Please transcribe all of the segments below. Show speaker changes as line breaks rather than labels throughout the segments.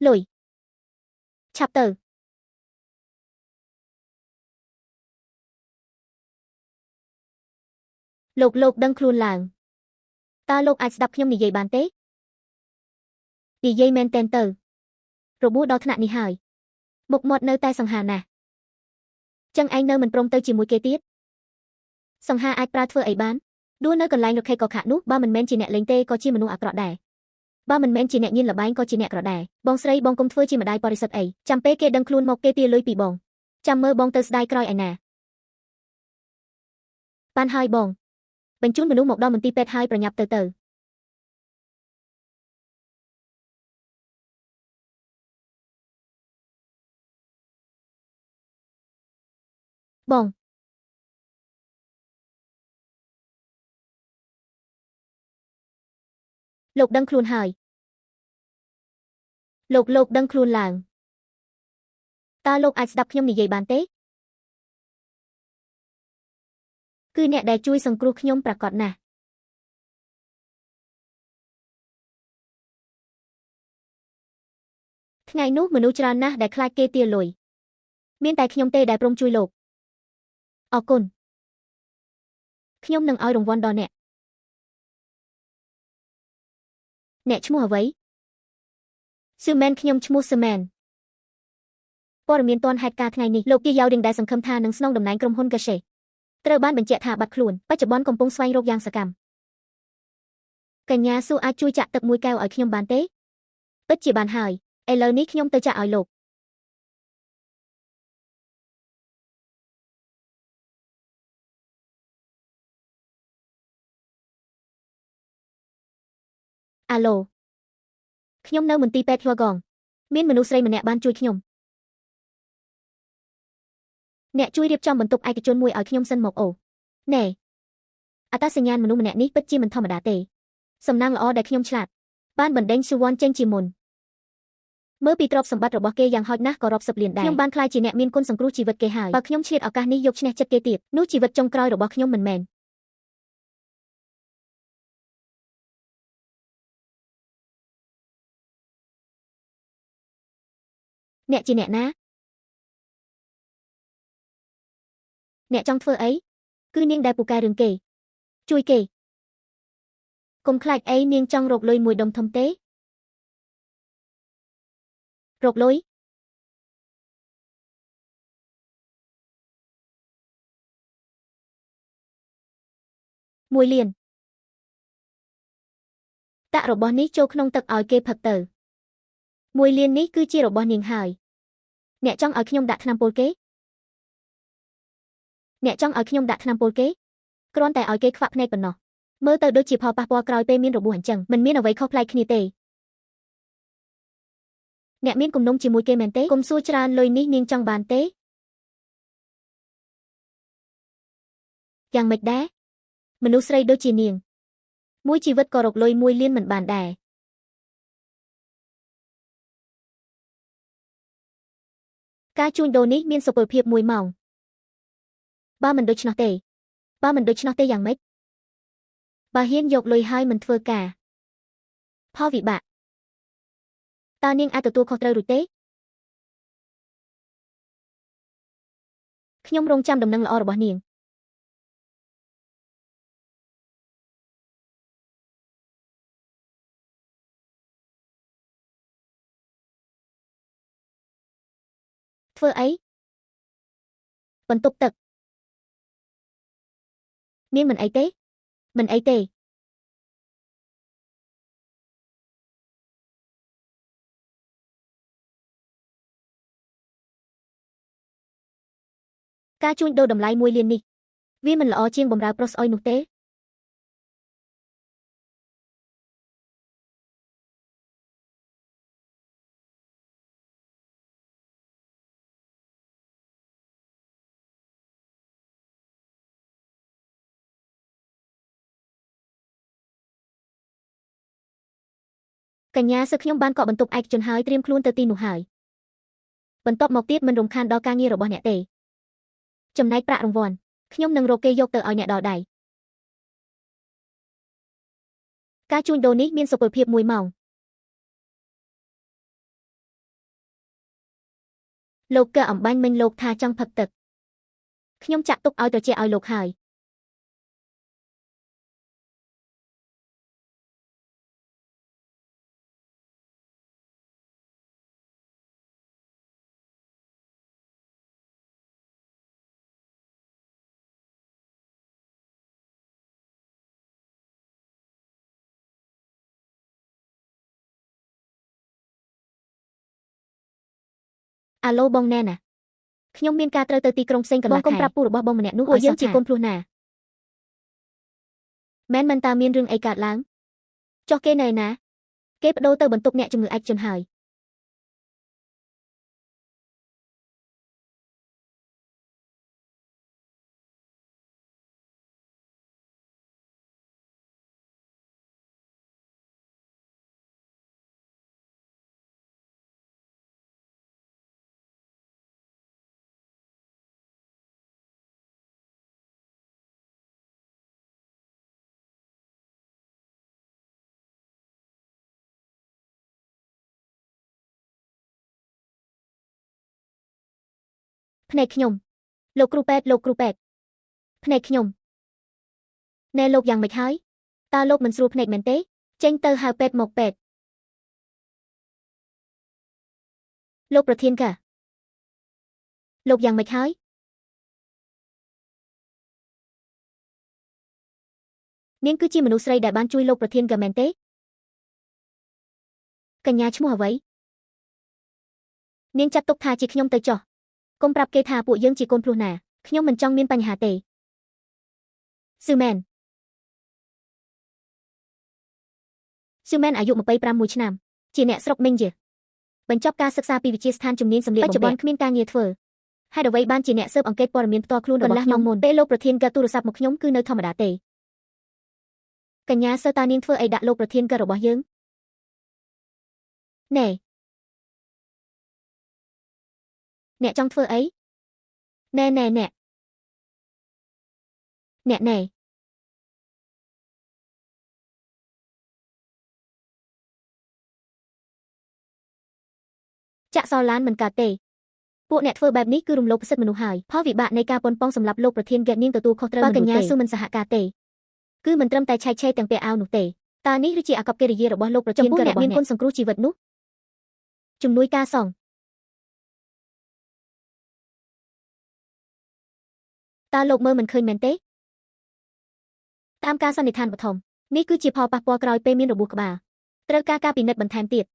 លុយឆាប់ទៅលោកដឹងខ្លួនឡើងតើលោកអាចស្ដាប់ខ្ញុំនិយាយបានទេនិយាយមែនទែនទៅរបួសដល់ថ្នាក់នេះហើយមុខមាត់នៅតែសង្ហាណាស់ចឹងឯងនៅមិនព្រមទៅជាមួយគេទៀតសង្ហាអាចប្រើធ្វើអីបានដួលនៅកន្លែងរខេកខៈនោះបើមិនមែនជាអ្នកលេងទេក៏ជាមនុស្សអាក្រក់ដែរបើមិនមែនជាអ្នកញៀនល្បែងក៏ជាអ្នកក្រដែរបងស្រីបងកុំធ្វើជាម្ដាយបរិសុទ្ធអីចាំពេលគេដឹងខ្លួនមកគេទាលុយពីបងចាំមើលបងទៅស្ដាយក្រោយឯណាបានហើយបងបញ្ជូនមនុស្សមកដល់មន្ទីរពេទ្យហើយប្រញាប់ទៅបងលោកដឹងខ្លួនហើយលោកដឹងខ្លួនឡើងតើលោកអាចស្ដាប់ខ្ញុំនិយាយបានទេគឺអ្នកដែលជួយសង្គ្រោះខ្ញុំប្រាកដណាស់ថ្ងៃនោះមនុស្សច្រើនណាស់ដែលខ្លាចគេទាលុយមានតែខ្ញុំទេដែលព្រមជួយលោកអរគុណខ្ញុំនឹងឲ្យរង្វាន់ដល់អ្នកឈ្មោះអ្វីស៊ឺមែនខ្ញុំឈ្មោះស៊ឺមែនព័ត៌មានទាន់ហេតុការណ៍ថ្ងៃនេះលោកគីយ៉ាវឌីងដែលសង្ឃឹមថានឹងស្នងតំណែងក្រុមហ៊ុនកេសេត្រូវបានបញ្ជាក់ថាបាត់ខ្លួនបច្ចុប្បន្នកំពុងស្វែងរកយ៉ាងសកម្មកញ្ញាស៊ូអាចជួយចាក់ទឹកមួយកែវឲ្យខ្ញុំបានទេពិតជាបានហើយឥឡូវនេះខ្ញុំទៅចាក់ឲ្យលោកអាឡូខ្ញុំនៅមន្ទីរពេទ្យហួរកងមានមនុស្សស្រីម្នាក់បានជួយខ្ញុំអ្នកជួយរៀបចំបន្ទប់ឯកជនមួយឲ្យខ្ញុំសិនមកអូណែអត្តសញ្ញាណមនុស្សម្នាក់នេះពិតជាមិនធម្មតាទេសំណាងល្អដែលខ្ញុំឆ្លាតបានបណ្ដេញស៊ូវ៉ាន់ចេញជាមុនមើលពីទ្រព្យសម្បត្តិរបស់គេយ៉ាងហោចណាស់ក៏រាប់សិបលានដែរខ្ញុំបានក្លាយជាអ្នកមានគុណសង្គ្រោះជីវិតគេហើយបើខ្ញុំឆ្លៀតឱកាសនេះយកឈ្នះចិត្តគេទៀតនោះជីវិតចុងក្រោយរបស់ខ្ញុំមិនមែនអ្នកជាអ្នកណាអ្នកចង់ធ្វើអីគឺនាងដែលពូកែរឿងគេជួយគេកុំខ្លាចអីនាងចង់រកលុយមួយដុំធំទេរកលុយ1 លានតាក់របស់នេះចូលក្នុងទឹកឲ្យគេផឹកទៅ1 លាននេះគឺជារបស់នាងហើយអ្នកចង់ឲ្យខ្ញុំដាក់ថ្នាំពុលគេអ្នកចង់ឲ្យខ្ញុំដាក់ថ្នាំពុលគេគ្រាន់តែឲ្យគេខ្វាក់ភ្នែកប៉ុណ្ណោះមើលទៅដូចជាផលប៉ះពាល់ក្រោយពេលមានរបួសអញ្ចឹងមិនមានអ្វីខុសប្លែកគ្នាទេអ្នកមានគំនុំជាមួយគេមែនទេកុំសួរច្រើនលុយនេះនាងចង់បានទេយ៉ាងម៉េចដែរមនុស្សស្រីដូចជានាងមួយជីវិតក៏រកលុយ1 លានមិនបានដែរការជួញដូរនេះមានសុពលភាព1 ម៉ោងបើមិនដូច្នោះទេយ៉ាងម៉េចបើហ៊ានយកលុយហើយមិនធ្វើការផលវិបាកតើនាងអាចទទួលខុសត្រូវរួចទេខ្ញុំរងចាំដំណឹងល្អរបស់នាងធ្វើអីបន្ទប់ទឹកនាងមិនអីទេការជួញដូរតម្លៃ1 លាននេះវាមិនល្អជាងបម្រើប្រុសស្អុយនោះទេកញ្ញាសឹកខ្ញុំបានកក់បន្ទប់ឯកជនហើយត្រៀមខ្លួនទៅទីនោះហើយបន្ទាប់មកទៀតមិនរំខានដល់ការងាររបស់អ្នកទេចំណែកប្រាក់រង្វាន់ខ្ញុំនឹងរកគេយកទៅឲ្យអ្នកដល់ដៃការជួញដូរនេះមានសុពលភាព1 ម៉ោង លោកក៏អំបញ្ញមិញលោកថាចង់ផឹកទឹកខ្ញុំចាក់ទុកឲ្យត្រជាក់ឲ្យលោកហើយអាឡូបងណែណាខ្ញុំមានការត្រូវទៅទីក្រុងផ្សេងកន្លះខែបងកុំប្រាប់ពូរបស់បងម្នាក់នោះពួកយើងជាកូនភ្លោះណាមែនមិនតាមានរឿងអីកើតឡើងចុះគេនៅណាគេបដូរទៅបន្ទប់អ្នកជំងឺឯកជនហើយភ្នែកខ្ញុំលោកគ្រូពេទ្យភ្នែកខ្ញុំណែលោកយ៉ាងម៉េចហើយតើលោកមិនស្រួលភ្នែកមែនទេចេញទៅហៅពេទ្យមកពេទ្យលោកប្រធានកាលោកយ៉ាងម៉េចហើយនាងគឺជាមនុស្សស្រីដែលបានជួយលោកប្រធានកាមែនទេកញ្ញាឈ្មោះអ្វីនាងចាត់ទុកថាជាខ្ញុំទៅចុះកុំប្រាប់គេថាពួកយើងជាកូនភ្លោះណាខ្ញុំមិនចង់មានបញ្ហាទេស៊ឺមែនអាយុ26ឆ្នាំជាអ្នកស្រុកមិញជាបញ្ចប់ការសិក្សាពីវិទ្យាស្ថានជំនាញសម្លៀកបំពាក់បច្ចុប្បន្នគ្មានការងារធ្វើហេតុអ្វីបានជាអ្នកស៊ើបអង្កេតព័ត៌មានផ្ទាល់ខ្លួនរបស់ខ្ញុំមុនពេលលោកប្រធានក៏ទូរស័ព្ទមកខ្ញុំគឺនៅធម្មតាទេកញ្ញាសើតានាងធ្វើអីដាក់លោកប្រធានក៏របស់យើងណែអ្នកចង់ធ្វើអីណែចាក់សោឡានមិនកើតទេពួកអ្នកធ្វើបែបនេះគឺរំលោភសិទ្ធិមនុស្សហើយផលវិបាកនៃការប៉ុនប៉ងសម្រាប់លោកប្រធានកែនាងទទួលខុសត្រូវបើកញ្ញាស៊ូមិនសហការទេគឺមិនត្រឹមតែឆែកឆេរទាំងពាក់អាវនោះទេតើនេះគឺជាអាកប្បកិរិយារបស់លោកប្រធានក៏អ្នកមានគុណសង្គ្រោះជីវិតនោះជំនួយការសងតើលោកមើលមិនឃើញមែនទេតាមការសន្និដ្ឋានបឋមនេះគឺជាផលប៉ះពាល់ក្រោយពេលមានរបួសក្បាលត្រូវការការពិនិត្យបន្ថែមទៀត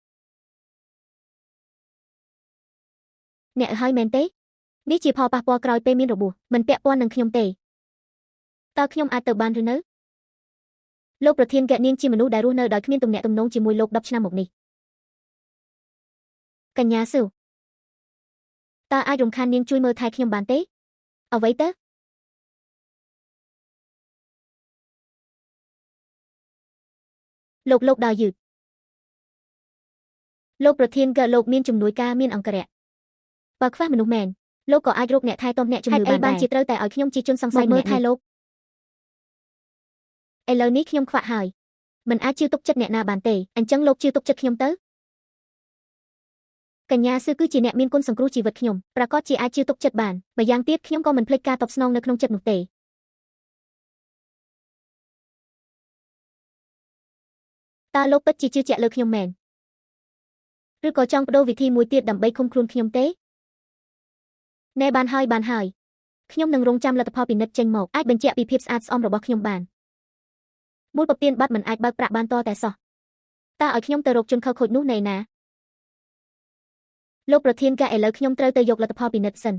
អ្នកឲ្យមែនទេនេះជាផលប៉ះពាល់ក្រោយពេលមានរបួសមិនពាក់ព័ន្ធនឹងខ្ញុំទេតើខ្ញុំអាចទៅបានឬនៅលោកប្រធានកែនាងជាមនុស្សដែលរស់នៅដោយគ្មានទំនាក់ទំនងជាមួយលោក10ឆ្នាំមកនេះកញ្ញាស៊ូតើអាចរំខាននាងជួយមើលថែខ្ញុំបានទេអ្វីទៅលោកដើរយឺតលោកប្រធានក៏លោកមានជំនួយការមានអង្គរៈបើខ្វះមនុស្សមែនលោកក៏អាចរកអ្នកថែទាំអ្នកជំងឺបានជាត្រូវតែឲ្យខ្ញុំជាជនសង្ស័យមើលថែលោកឥឡូវនេះខ្ញុំខ្វាក់ហើយមិនអាចជឿទុកចិត្តអ្នកណាបានទេអញ្ចឹងលោកជឿទុកចិត្តខ្ញុំទៅកញ្ញាស៊ឺគឺជាអ្នកមានគុណសង្គ្រោះជីវិតខ្ញុំប្រកាសជាអាចជឿទុកចិត្តបានម្យ៉ាងទៀតខ្ញុំក៏មិនភ្លេចការតបស្នងនៅក្នុងចិត្តនោះទេតើលោកពិតជាជឿជាក់លើខ្ញុំមែនឬក៏ចង់បដូរវិធីមួយទៀតដើម្បីឃុំខ្លួនខ្ញុំទេណែបានហើយខ្ញុំនឹងរងចាំលទ្ធផលពិនិត្យចេញមកអាចបញ្ជាក់ពីភាពស្អាតស្អំរបស់ខ្ញុំបានមូលពពានបាត់មិនអាចបើកប្រាក់បានតតែសោះតើឲ្យខ្ញុំទៅរកជនខិលខូចនោះនៅណាលោកប្រធានកាឥឡូវខ្ញុំត្រូវទៅយកលទ្ធផលពិនិត្យសិន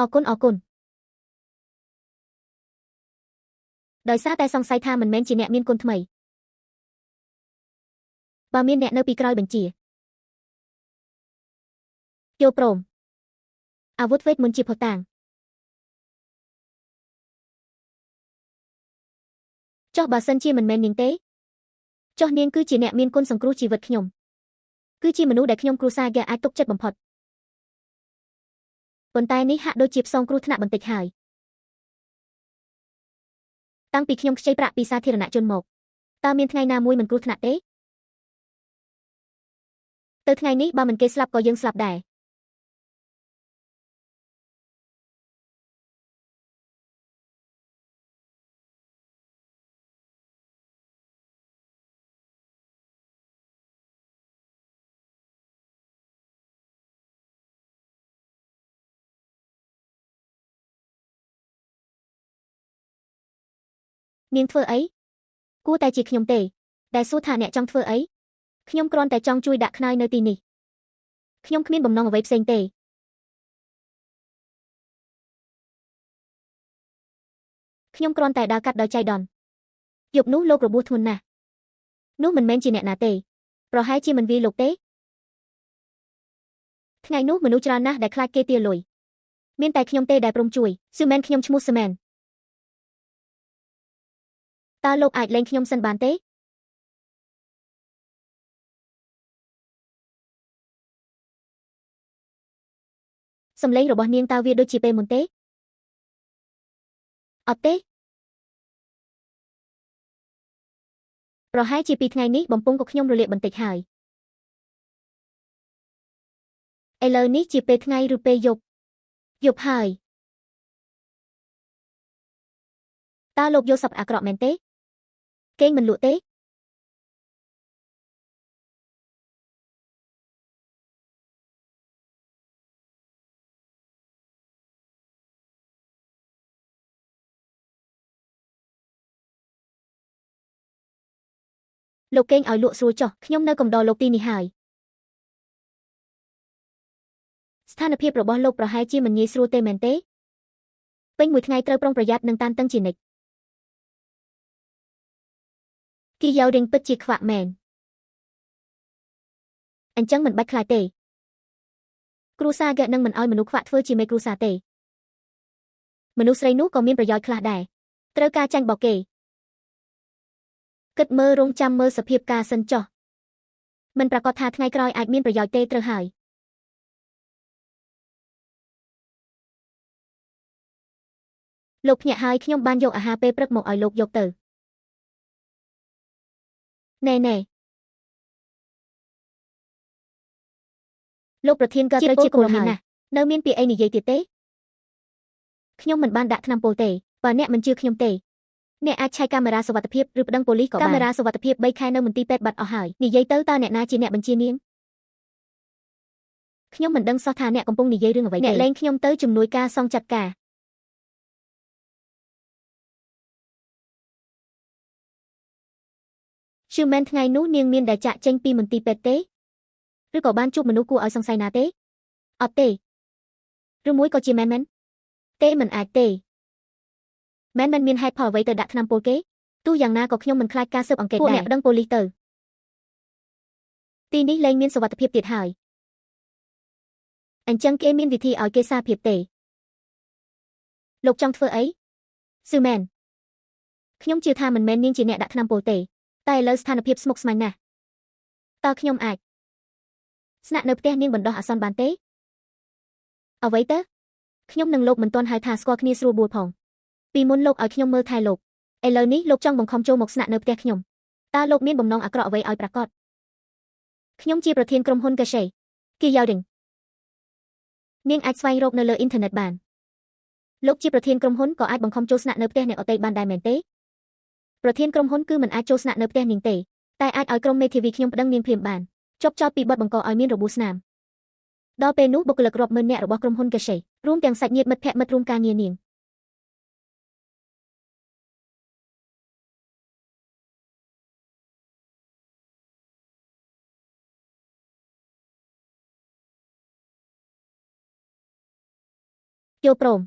អរគុណដោយសារតែសង្ស័យថាមិនមែនជាអ្នកមានគុណថ្មីបើមានអ្នកនៅពីក្រោយបញ្ជាយល់ព្រមអាវុធវេទមន្តជាភស្តុតាងចុះបើសិនជាមិនមែននាងទេចុះនាងគឺជាអ្នកមានគុណសង្គ្រោះជីវិតខ្ញុំគឺជាមនុស្សដែលខ្ញុំគ្រួសារគេអាចទុកចិត្តបំផុតប៉ុន្តែនេះហាក់ដូចជាផ្សងគ្រោះថ្នាក់បន្តិចហើយតាំងពីខ្ញុំខ្ចីប្រាក់ពីសាធារណជនមកតើមានថ្ងៃណាមួយមិនគ្រោះថ្នាក់ទេ Tớiថ្ងៃនេះបើមិនគេស្លាប់ក៏យើងស្លាប់ដែរនាងធ្វើអីគួរតែជាខ្ញុំទេដែលសួរថាអ្នកចង់ធ្វើអីខ្ញុំគ្រាន់តែចង់ជួយដាក់ខ្នើយនៅទីនេះខ្ញុំគ្មានបំណងអ្វីផ្សេងទេខ្ញុំគ្រាន់តែដើរកាត់ដោយចៃដន្យយប់នោះលោករបួសធ្ងន់ណាស់នោះមិនមែនជាអ្នកណាទេប្រហែលជាមិនវាយលោកទេថ្ងៃនោះមនុស្សច្រើនណាស់ដែលខ្លាចគេទាលុយមានតែខ្ញុំទេដែលព្រមជួយស៊ឺមែនខ្ញុំឈ្មោះស៊ឺមែនតើលោកអាចលេងខ្ញុំសិនបានទេសំឡេងរបស់នាងតើវាដូចជាពេលមុនទេអត់ទេប្រហែលជា2ថ្ងៃនេះបំពង់củaខ្ញុំរលាកបន្តិចហើយឥឡូវនេះជាពេលថ្ងៃឬពេលយប់យប់ហើយតើលោកយកសពអាក្រក់មែនទេគេងមិនលក់ទេលោកគេងឲ្យលក់ស្រួលចុះខ្ញុំនៅកំដរលោកទីនេះហើយស្ថានភាពរបស់លោកប្រហែលជាមិនងាយស្រួលទេមែនទេពេញមួយថ្ងៃត្រូវប្រុងប្រយ័ត្ននិងតានតឹងជានិច្ចគីយ៉ៅរៀងពិតជាខ្វាក់មែនអញ្ចឹងមិនបាច់ខ្លាចទេគ្រូសាហ្គេនឹងមិនឲ្យមនុស្សខ្វាក់ធ្វើជាមេគ្រូសាទេមនុស្សស្រីនោះក៏មានប្រយោជន៍ខ្លះដែរត្រូវការចាញ់បោកគេគិតមើលរងចាំមើលសភាពការសិនចុះមិនប្រកាសថាថ្ងៃក្រោយអាចមានប្រយោជន៍ទេត្រូវហើយលោកភ្ញាក់ហើយខ្ញុំបានយកអាហារពេលព្រឹកមកឲ្យលោកយកទៅណែលោកប្រធានក៏ត្រូវជាគោលហើយនៅមានពាក្យអីនិយាយទៀតទេខ្ញុំមិនបានដាក់ថ្នាំពុលទេបើអ្នកមិនជឿខ្ញុំទេអ្នកអាចឆែកកាមេរ៉ាសុវត្ថិភាពឬប្តឹងប៉ូលីសក៏បានកាមេរ៉ាសុវត្ថិភាព3ខែនៅមន្ទីរពេទ្យបាត់អស់ហើយនិយាយទៅតើអ្នកណាជាអ្នកបញ្ជានាងខ្ញុំមិនដឹងសោះថាអ្នកកំពុងនិយាយរឿងអ្វីទេអ្នកលែងខ្ញុំទៅជំនួយការសងចាត់ការជឿមែនថ្ងៃនោះនាងមានដែលចាក់ចេញពីមន្ទីរពេទ្យទេឬក៏បានជួបមនុស្សគួរឲ្យសង្ស័យណាទេអត់ទេឬមួយក៏ជាមែនទេមិនអាចទេមែនមានហេតុផលអ្វីទៅដាក់ថ្នាំពុលគេទោះយ៉ាងណាក៏ខ្ញុំមិនខ្លាចការស៊ើបអង្កេតដែរពួកអ្នកប្តឹងប៉ូលីសទៅទីនេះលែងមានសុវត្ថិភាពទៀតហើយអញ្ចឹងគេមានវិធីឲ្យគេសារភាពទេលោកចង់ធ្វើអីស៊ឺមែនខ្ញុំជឿថាមិនមែននាងជាអ្នកដាក់ថ្នាំពុលទេតែឥឡូវស្ថានភាពស្មុគស្មាញណាស់តើខ្ញុំអាចស្នាក់នៅផ្ទះនាងបណ្ដោះអាសន្នបានទេអ្វីទៅខ្ញុំនិងលោកមិនទាន់ហៅថាស្គាល់គ្នាស្រួលបួលផងពីមុនលោកឲ្យខ្ញុំមើលថែលោកឥឡូវនេះលោកចង់បង្ខំចូលមកស្នាក់នៅផ្ទះខ្ញុំតើលោកមានបំណងអាក្រក់អ្វីឲ្យប្រាកដខ្ញុំជាប្រធានក្រុមហ៊ុនកាសេគីយ៉ៅរីងនាងអាចស្វែងរកនៅលើអ៊ីនធឺណិតបានលោកជាប្រធានក្រុមហ៊ុនក៏អាចបង្ខំចូលស្នាក់នៅផ្ទះអ្នកអតីតបានដែរមែនទេប្រធានក្រុមហ៊ុនគឺមិនអាចចូលស្នាក់នៅផ្ទះនាងទេតែអាចឲ្យក្រុមមេធាវីខ្ញុំប្តឹងនាងភ្លាមបានជាប់ចោទពីបទបង្កឲ្យមានរបួសស្នាមដល់ពេលនោះបុគ្គលិករាប់ម៉ឺននាក់របស់ក្រុមហ៊ុនកាសេរួមទាំងសាច់ញាតិមិត្តភក្តិមិត្តរួមការងារនាងយល់ព្រម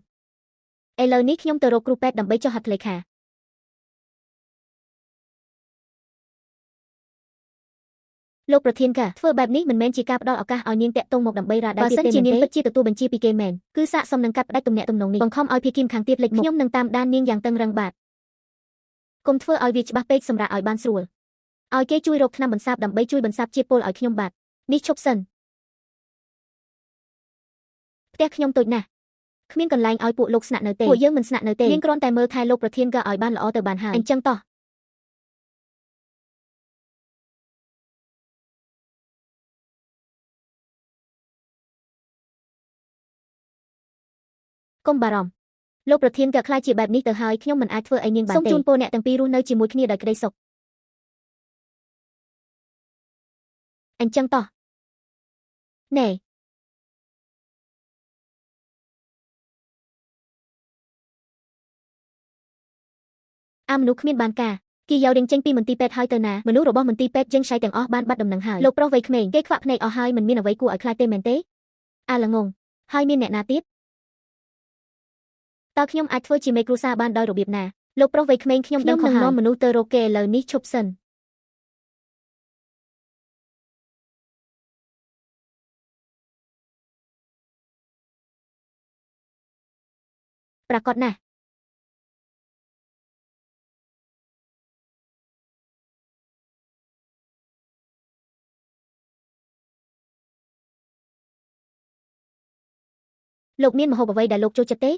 ឥឡូវនេះខ្ញុំទៅរកគ្រូពេទ្យដើម្បីចុះហត្ថលេខាលោកប្រធានកាធ្វើបែបនេះមិនមែនជាការផ្ដល់ឱកាសឲ្យនាងតាក់ទងមកដើម្បីរ៉ាដៃទៀតទេបើសិនជានាងពិតជាទទួលបញ្ជាពីគេមែនគឺសាកសមនឹងកាត់ផ្ដាច់ទំនាក់ទំនងនេះបង្ខំឲ្យភាគីម្ខាងទៀតលេចមុខខ្ញុំនឹងតាមដាននាងយ៉ាងតឹងរ៉ឹងបាទកុំធ្វើឲ្យវាច្បាស់ពេកសម្រាប់ឲ្យបានស្រួលឲ្យគេជួយរកថ្នាំបន្សាបដើម្បីជួយបន្សាបជាតិពុលឲ្យខ្ញុំបាទនេះឈប់សិនផ្ទះខ្ញុំតូចណាស់គ្មានកន្លែងឲ្យពួកលោកស្នាក់នៅទេពួកយើងមិនស្នាក់នៅទេនាងគ្រាន់តែមើលថែលោកប្រធានក៏ឲ្យបានល្អទៅបានហើយអញ្ចឹងតោះ កុំបារម្ភលោកប្រធានក៏ខ្លាចជាបែបនេះទៅហើយខ្ញុំមិនអាចធ្វើឲ្យនាងបានទេសូមជូនពរអ្នកទាំងពីររស់នៅជាមួយគ្នាដោយក្តីសុខអញ្ចឹងតោះណែមនុស្សគ្មានបានការគីយ៉ៅរៀងចេញពីមន្ទីរពេទ្យហើយទៅណាមនុស្សរបស់មន្ទីរពេទ្យយើងឆៃទាំងអស់បានបាត់ដំណឹងហើយលោកប្រុសវ័យក្មេងគេខ្វាក់ភ្នែកអស់ហើយមិនមានអ្វីគួរឲ្យខ្លាចទេមែនទេល្ងងហើយមានអ្នកណាទៀតតើខ្ញុំអាចធ្វើជាមេគ្រួសារបានដោយរបៀបណាលោកប្រុសវ័យក្មេងខ្ញុំដឹងខុសហើយនាំមនុស្សទៅរកគេឥឡូវនេះឈប់សិនប្រាកដណាស់លោកមានម្ហូបអ្វីដែលលោកចូលចិត្តទេ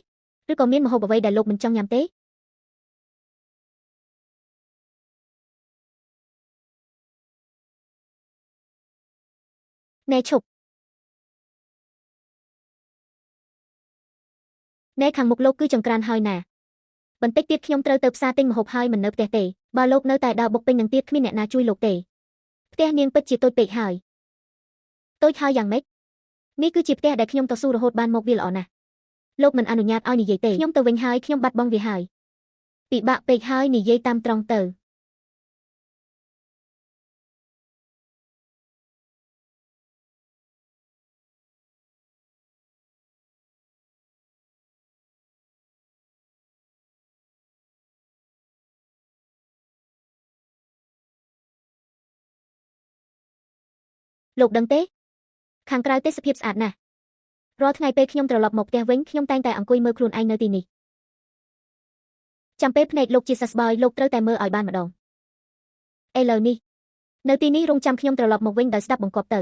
ឬក៏មានម្ហូបអ្វីដែលលោកមិនចង់ញ៉ាំទេណែឈប់ណែខាងមុខលោកគឺចង្ក្រានហើយណាបន្តិចទៀតខ្ញុំត្រូវទៅផ្សារទិញម្ហូបហើយមិននៅផ្ទះទេបើលោកនៅតែដើរបុកពេញនឹងទៀតគ្មានអ្នកណាជួយលោកទេផ្ទះនាងពិតជាតូចពេកហើយតូចហើយយ៉ាងម៉េចនេះគឺជាផ្ទះដែលខ្ញុំតស៊ូរហូតបានមកវាល្អណាស់លោកមិនអនុញ្ញាតឲ្យនិយាយទេខ្ញុំទៅវិញហើយខ្ញុំបាត់បង់វាហើយពិបាកពេកហើយនិយាយតាមត្រង់ទៅលោកដឹងទេខាងក្រៅទេសភាពស្អាតណាស់រាល់ថ្ងៃពេលខ្ញុំត្រឡប់មកផ្ទះវិញខ្ញុំតែងតែអង្គុយមើលខ្លួនឯងនៅទីនេះចាំពេលភ្នែកលោកជាសះស្បើយលោកត្រូវតែមើលឲ្យបានម្ដងឥឡូវនេះនៅទីនេះរងចាំខ្ញុំត្រឡប់មកវិញដោយស្ដាប់បង្គាប់ទៅ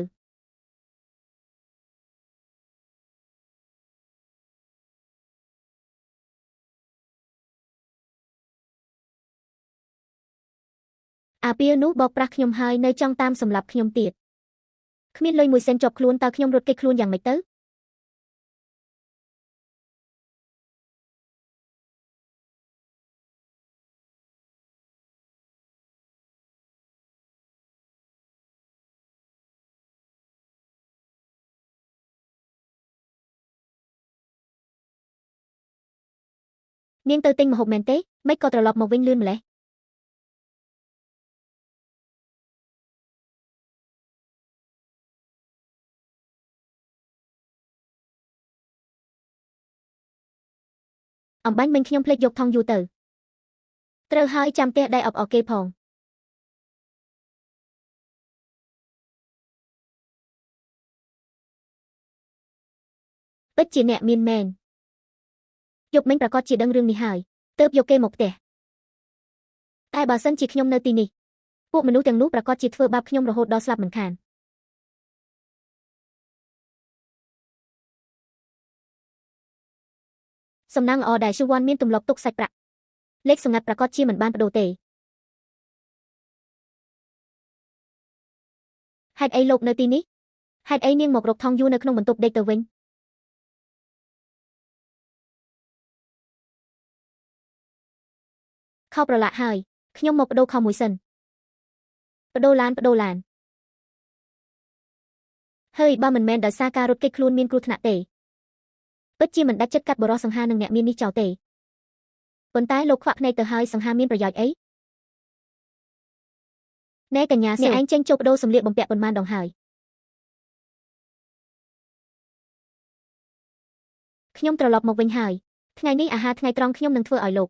ពានោះបោកប្រាស់ខ្ញុំហើយនៅចង់តាមសម្លាប់ខ្ញុំទៀតគ្មានលុយ1 សេនជាប់ខ្លួនតើខ្ញុំរត់គេចខ្លួនយ៉ាងម៉េចទៅនាងទៅទិញម្ហូបមែនទេមិនក៏ត្រឡប់មកវិញលឿនម្ល៉េះអំបញ្ញមិញខ្ញុំភ្លេចយកថង់យូរទៅត្រូវហើយចាំផ្ទះដៃអបអរគេផងពិតជាអ្នកមានមែនយប់មិញប្រកាសជាដឹងរឿងនេះហើយទើបយកគេមកផ្ទះតែបើសិនជាខ្ញុំនៅទីនេះពួកមនុស្សទាំងនោះប្រកាសជាធ្វើបាបខ្ញុំរហូតដល់ស្លាប់មិនខានសំណាងល្អដែលស៊ូវ៉ាន់មានទម្លាប់ទុកសាច់ប្រាក់លេខសម្ងាត់ប្រកាសជាមិនបានបដូរទេហេតុអីលោកនៅទីនេះហេតុអីនាងមករកថង់យូនៅក្នុងបន្ទប់ដេកទៅវិញខោប្រឡាក់ហើយខ្ញុំមកបដូរខោមួយសិនបដូរឡានហើយបើមិនមែនដោយសារការរត់គេចខ្លួនមានគ្រោះថ្នាក់ទេពិតជាមិនដាច់ចិត្តកាត់បរិសសង្ហានឹងអ្នកមាននេះចោលទេប៉ុន្តែលោកខ្វាក់ភ្នែកទៅហើយសង្ហាមានប្រយោជន៍អីណែកញ្ញាអ្នកឯងចេញចូលបដូរសម្លៀកបំពាក់ប៉ុន្មានដងហើយខ្ញុំត្រឡប់មកវិញហើយថ្ងៃនេះអាហារថ្ងៃត្រង់ខ្ញុំនឹងធ្វើឲ្យលោក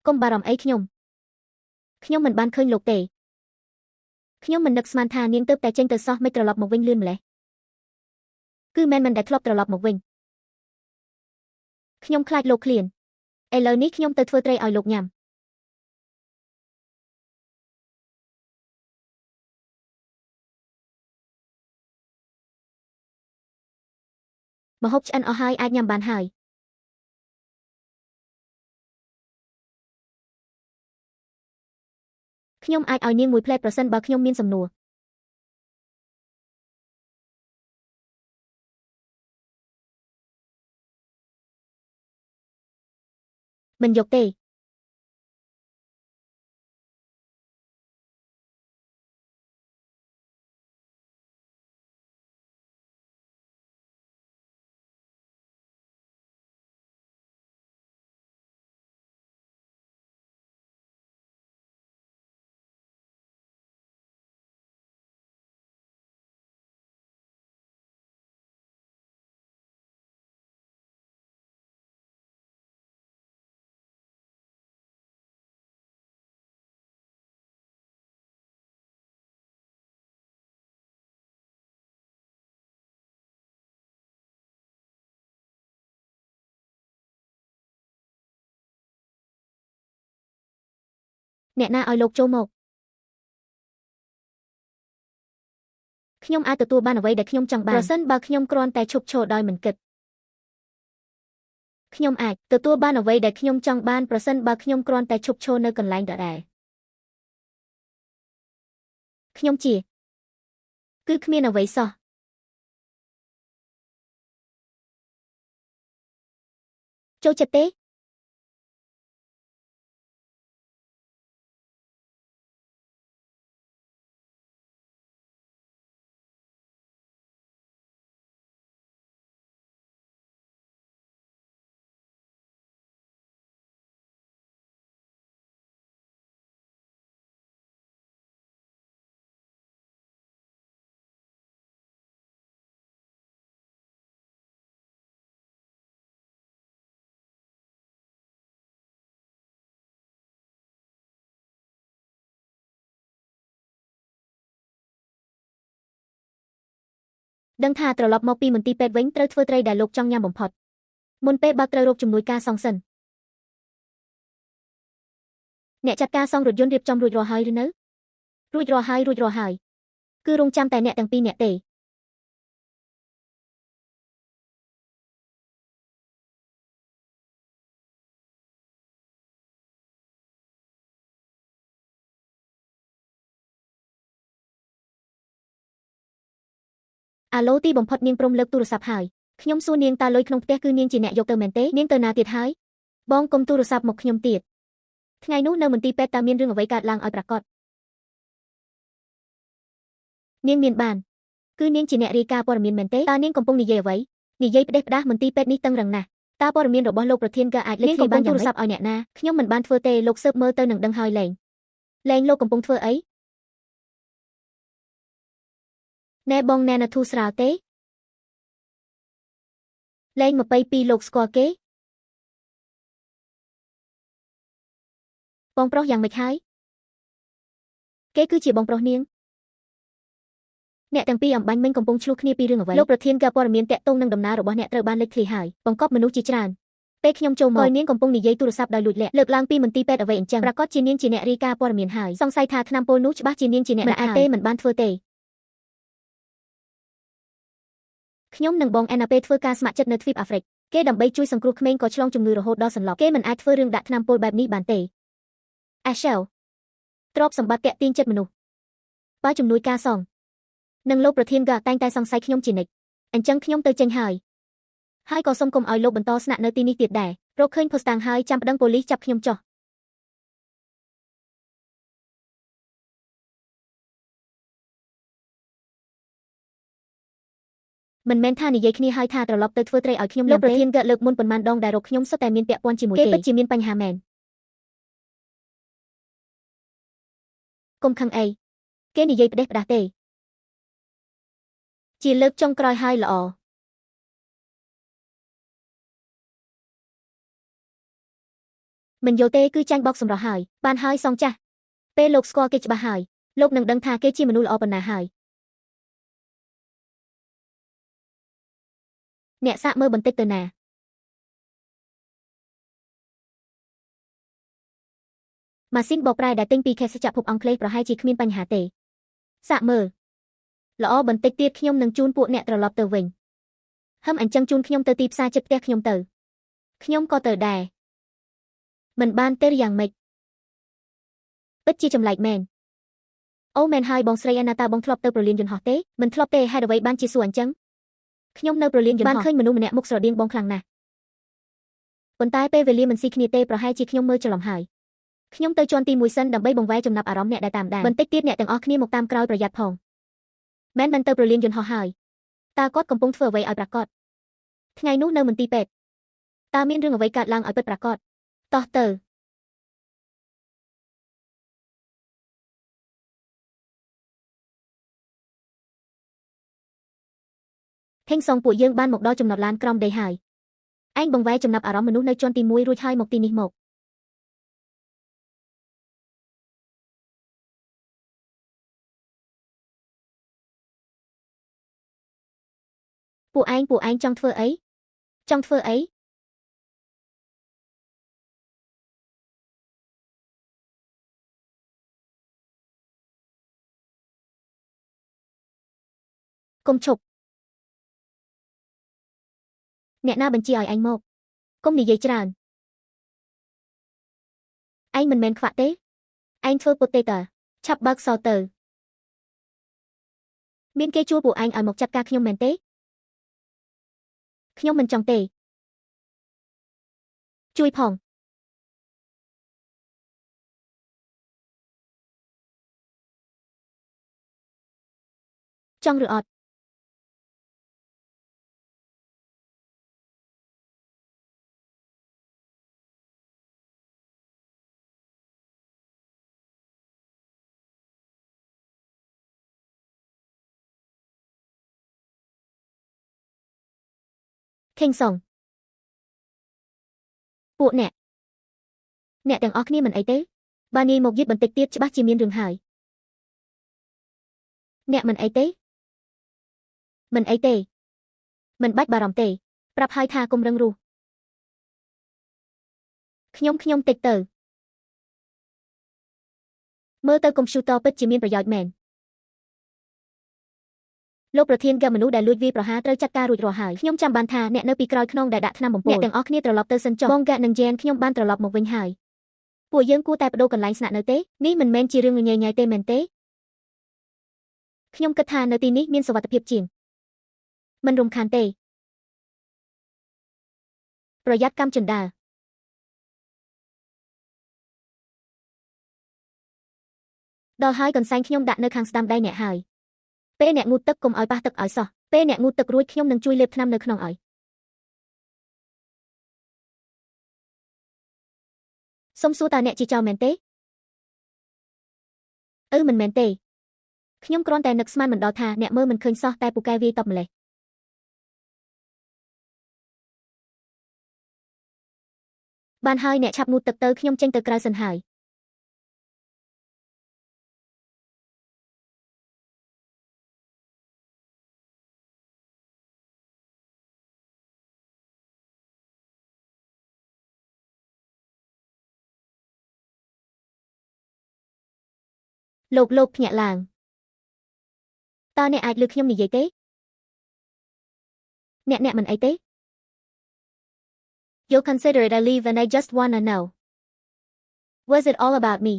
កុំបារម្ភអីខ្ញុំមិនបានឃើញលោកទេខ្ញុំមិននឹកស្មានថានាងទើបតែចេញទៅសោះមិនត្រឡប់មកវិញលឿនម្ល៉េះគឺមិនដែលធ្លាប់ត្រឡប់មកវិញខ្ញុំខ្លាចលោកឃ្លានឥឡូវនេះខ្ញុំទៅធ្វើត្រីឲ្យលោកញ៉ាំ ម្ហូបឆ្អិនអស់ហើយអាចញ៉ាំបានហើយខ្ញុំអាចឲ្យនាងមួយផ្លែប្រសិនបើខ្ញុំមានសំណួរមិនយកទេអ្នកណាឲ្យលោកចូលមកខ្ញុំអាចទទួលបានអ្វីដែលខ្ញុំចង់បានប្រសិនបើខ្ញុំគ្រាន់តែឈប់ឈរដោយមិនគិតខ្ញុំអាចទទួលបានអ្វីដែលខ្ញុំចង់បានប្រសិនបើខ្ញុំគ្រាន់តែឈប់ឈរនៅកន្លែងដដែលខ្ញុំជាគឺគ្មានអ្វីសោះចូលចិត្តទេដឹងថាត្រឡប់មកពីមន្ទីរពេទ្យវិញត្រូវធ្វើត្រីដែលលោកចង់ញ៉ាំបំផុតមុនពេលបើកត្រូវរកជំនួយការសងសិនអ្នកចាត់ការសងរថយន្តរៀបចំរួចរាល់ហើយឬនៅរួចរាល់ហើយគឺរងចាំតែអ្នកទាំងពីរនាក់ទេអាឡូទីបំផុតនាងព្រមលើកទូរស័ព្ទហើយខ្ញុំសួរនាងតើលុយក្នុងផ្ទះគឺនាងជាអ្នកយកទៅមែនទេនាងទៅណាទៀតហើយបងកុំទូរស័ព្ទមកខ្ញុំទៀតថ្ងៃនោះនៅមន្ទីរពេទ្យតើមានរឿងអ្វីកើតឡើងឲ្យប្រាកដនាងមានបានគឺនាងជាអ្នករាយការណ៍ព័ត៌មានមែនទេតើនាងកំពុងនិយាយអ្វីនិយាយផ្ដេសផ្ដាសមន្ទីរពេទ្យនេះតឹងរឹងណាស់តើព័ត៌មានរបស់លោកប្រធានក៏អាចលេចធ្លាយបានយ៉ាងម៉េចទូរស័ព្ទឲ្យអ្នកណាខ្ញុំមិនបានធ្វើទេលោកស៊ើបមើលទៅនឹងដឹងហើយលែងលោកកំពុងធ្វើអីណែបងណែណាធូស្រាលទេលែង22លោកស្គាល់គេបងប្រុសយ៉ាងម៉េចហើយគេគឺជាបងប្រុសនាងអ្នកទាំងពីរអំបញ្ញមិញកំពុងឆ្លោះគ្នាពីរឿងអ្វីលោកប្រធានក៏ព័ត៌មានតាក់ទងនឹងដំណើររបស់អ្នកត្រូវបានលេចធ្លាយហើយបង្កប់មនុស្សជាច្រើនពេលខ្ញុំចូលមកនាងកំពុងនិយាយទូរស័ព្ទដោយលួចលាក់លើកឡើងពីមន្ទីរពេទ្យអ្វីអញ្ចឹងប្រាកដជានាងជាអ្នករាយការណ៍ព័ត៌មានហើយសង្ស័យថាថ្នាំពុលនោះច្បាស់ជានាងជាអ្នកដាក់ទេមិនបានធ្វើទេខ្ញុំនិងបងអែនណាពេលធ្វើការស្ម័គ្រចិត្តនៅទ្វីបអាហ្វ្រិកគេដើម្បីជួយសង្គ្រោះក្មេងក៏ឆ្លងជំងឺរហូតដល់សន្លប់គេមិនអាចធ្វើរឿងដាក់ថ្នាំពុលបែបនេះបានទេ Ashel ទ្រព្យសម្បត្តិតាក់ទាញចិត្តមនុស្សបើជំនួយការសងនិងលោកប្រធានក៏តែងតែសង្ស័យខ្ញុំជានិច្ចអញ្ចឹងខ្ញុំទៅចេញហើយក៏សុំកុំឲ្យលោកបន្តស្នាក់នៅទីនេះទៀតដែររកឃើញផូស្តាំងហើយចាំប្តឹងប៉ូលីសចាប់ខ្ញុំចុះមិនមែនថានិយាយគ្នាហើយថាត្រឡប់ទៅធ្វើត្រីឲ្យខ្ញុំលោកប្រធានក៏លើកមុនប៉ុន្មានដងដែលរកខ្ញុំសុទ្ធតែមានពាក់ព័ន្ធជាមួយគេពិតជាមានបញ្ហាមែនកុំខឹងអីគេនិយាយផ្ដេសផ្ដាសទេជាលើកចុងក្រោយហើយល្អមិនយល់ទេគឺចាញ់បោកសម្រស់ហើយបានហើយសងចាស់ពេលលោកស្គាល់គេច្បាស់ហើយលោកនឹងដឹងថាគេជាមនុស្សល្អប៉ុណ្ណាហើយអ្នកសាកមើលបន្តិចទៅណាម៉ាស៊ីនបកប្រែដែលទិញពីខេសចក្រភពអង់គ្លេសប្រហែលជាគ្មានបញ្ហាទេសាកមើលល្អបន្តិចទៀតខ្ញុំនឹងជូនពួកអ្នកត្រឡប់ទៅវិញ អញ្ចឹងជូនខ្ញុំទៅទីផ្សារជិតផ្ទះខ្ញុំទៅខ្ញុំក៏ទៅដែរមិនបានទេយ៉ាងម៉េចពិតជាចម្លែកមែនអូមែនហើយបងស្រីឯណាតាបងធ្លាប់ទៅប្រលានយន្តហោះទេមិនធ្លាប់ទេហេតុអ្វីបានជាសួរអញ្ចឹងខ្ញុំនៅប្រលានយន្តហោះបានឃើញមនុស្សម្នាក់មុខស្រដៀងបងខ្លាំងណាស់ប៉ុន្តែពេលវេលាមិនស៊ីគ្នាទេប្រហែលជាខ្ញុំមើលច្រឡំហើយខ្ញុំទៅជាន់ទី1សិនដើម្បីបង្វែរចំណាប់អារម្មណ៍អ្នកដែលតាមដានបន្តិចទៀតអ្នកទាំងអស់គ្នាមកតាមក្រោយប្រយ័ត្នផងមែនមិនទៅប្រលានយន្តហោះហើយតើគាត់កំពុងធ្វើអ្វីឲ្យប្រាកដថ្ងៃនោះនៅមន្ទីរពេទ្យតើមានរឿងអ្វីកើតឡើងឲ្យពិតប្រាកដតោះទៅហេងសុងពួកយើងបានមកដល់ចំណតឡានក្រំដីហើយឯងបង្វែរចំណាប់អារម្មណ៍មនុស្សនៅជាន់ទី1រួចហើយមកទីនេះមកពួកឯងចង់ធ្វើអីចង់ធ្វើអីកុំឈប់អ្នកណាបញ្ជាឲ្យឯងមកកុំនិយាយច្រើនឯងមិនមែនខ្វាក់ទេឯងធ្វើពុតទេតើឆាប់បើកសោទៅមានគេជួលពួកឯងឲ្យមកចាត់ការខ្ញុំមែនទេខ្ញុំមិនចង់ទេជួយផងចង់ឬអត់ខេងសុងពួកអ្នកទាំងអស់គ្នាមិនអីទេបើនាយមកយឺតបន្តិចទៀតច្បាស់ជាមានរឿងហើយអ្នកមិនអីទេមិនអីទេមិនបាច់បារម្ភទេប្រាប់ហើយថាកុំរឹងរូសខ្ញុំតិចទៅមើលទៅកុំព្យូទ័រពិតជាមានប្រយោជន៍មែនលោកប្រធានកម្មមនុស្សដែលលួចវាយប្រហារត្រូវចាត់ការរួចរាល់ហើយខ្ញុំចាំបានថាអ្នកនៅពីក្រោយខ្នងដែលដាក់ថ្នាំបំពុលអ្នកទាំងអស់គ្នាត្រឡប់ទៅសិនចុះបងកាក់និងយ៉ែនខ្ញុំបានត្រឡប់មកវិញហើយពួកយើងគួរតែបដូរកន្លែងស្នាក់នៅទេនេះមិនមែនជារឿងញ៉ៃញ៉ៃទេមែនទេខ្ញុំគិតថានៅទីនេះមានសុវត្ថិភាពជាងមិនរំខានទេប្រយ័ត្នកម្មចិន្តាដល់ហើយកន្សែងខ្ញុំដាក់នៅខាងស្ដាំដៃអ្នកហើយពេលអ្នកងូតទឹកកុំឲ្យប៉ះទឹកឲ្យសោះពេលអ្នកងូតទឹករួចខ្ញុំនឹងជួយលេបថ្នាំនៅក្នុងឲ្យសុំសួរតើអ្នកជាចោរមែនទេមិនមែនទេខ្ញុំគ្រាន់តែនឹកស្មានមិនដល់ថាអ្នកមើលមិនឃើញសោះតែពូកែវាយតបម្លេះបានហើយអ្នកឆាប់ងូតទឹកទៅខ្ញុំចេញទៅក្រៅសិនហើយលោកភ្ញាក់ឡើងតើអ្នកអាចលើខ្ញុំនិយាយទេអ្នកមិនអីទេ You consider it I leave and I just wanna know Was it all about me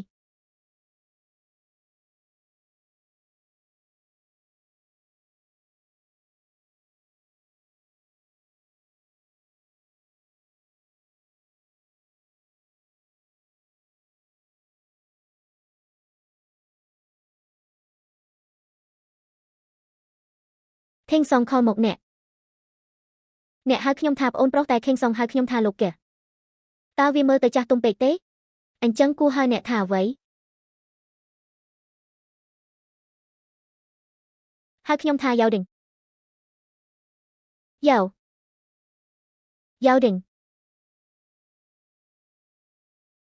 ខេងសុងខលមកអ្នកហៅខ្ញុំថាប្អូនប្រុសតែខេងសុងហៅខ្ញុំថាលោកកែតើវាមើលទៅចាស់ទុំពេកទេអញ្ចឹងគួរហៅអ្នកថាអ្វីហៅខ្ញុំថាយ៉ាវឌិងយ៉ាវឌិង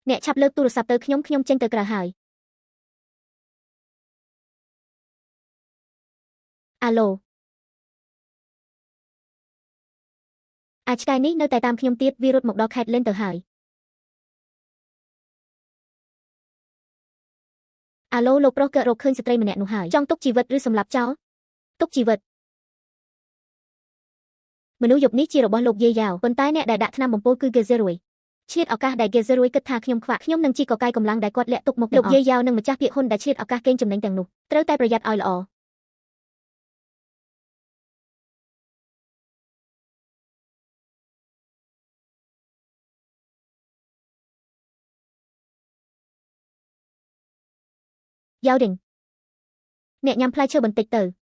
អ្នកឆាប់លើកទូរស័ព្ទទៅខ្ញុំចេញទៅក្រៅហើយអាឡូឆ្កែនេះនៅតែតាមខ្ញុំទៀតវារត់មកដល់ខេត្តលេនទៅហើយអាឡូលោកប្រុសកើតរកឃើញស្ត្រីម្នាក់នោះហើយចង់ទុកជីវិតឬសម្លាប់ចោលទុកជីវិត មនុស្សយប់នេះជារបស់លោកយាយយ៉ាវប៉ុន្តែអ្នកដែលដាក់ថ្នាំបំពុលគឺហ្គេហ្សេរុយឆ្លៀតឱកាសដែលហ្គេហ្សេរុយគិតថាខ្ញុំខ្វាក់ខ្ញុំនឹងជីកកាយកម្លាំងដែលគាត់លាក់ទុកមកលោកយាយយ៉ាវនិងម្ចាស់ពាក្យហ៊ុនដែលឆ្លៀតឱកាសកេងចំណេញទាំងនោះត្រូវតែប្រយ័ត្នឲ្យល្អយ៉ាវឌីងអ្នកញ៉ាំផ្លែឈើបន្តិចទៅ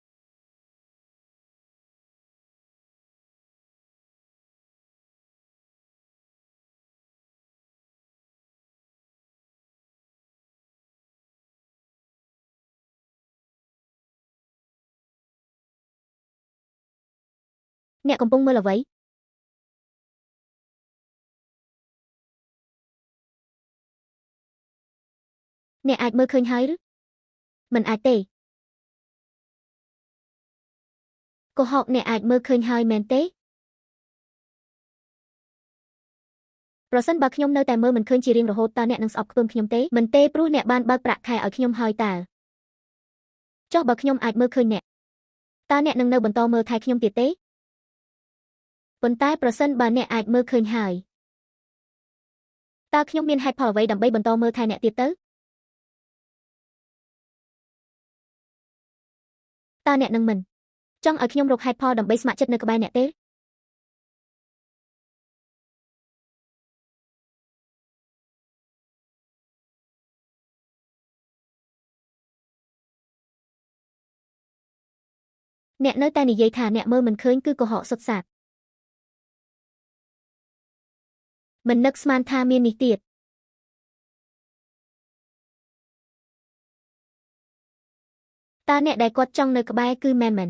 អ្នកកំពុងមើលអ្វីអ្នកអាចមើលឃើញហើយឬមិនអាចទេកុហកអ្នកអាចមើលឃើញហើយមែនទេប្រសិនបើខ្ញុំនៅតែមើលមិនឃើញជារៀងរហូតតើអ្នកនឹងស្អប់ខ្ពើមខ្ញុំទេមិនទេព្រោះអ្នកបានបើកប្រាក់ខែឲ្យខ្ញុំហើយតើចុះបើខ្ញុំអាចមើលឃើញអ្នកតើអ្នកនឹងនៅបន្តមើលថែខ្ញុំទៀតទេប៉ុន្តែប្រសិនបើអ្នកអាចមើលឃើញហើយតើខ្ញុំមានហេតុផលអ្វីដើម្បីបន្តមើលថែអ្នកទៀតទៅតើអ្នកនឹងមិនចង់ឲ្យខ្ញុំរកហេតុផលដើម្បីស្ម័គ្រចិត្តនៅក្បែរអ្នកទេអ្នកនៅតែនិយាយថាអ្នកមើលមិនឃើញគឺកុហកសុទ្ធសាធមិននឹកស្មានថាមាននេះទៀតតើអ្នកដែលគាត់ចង់នៅក្បែរគឺមែនមិន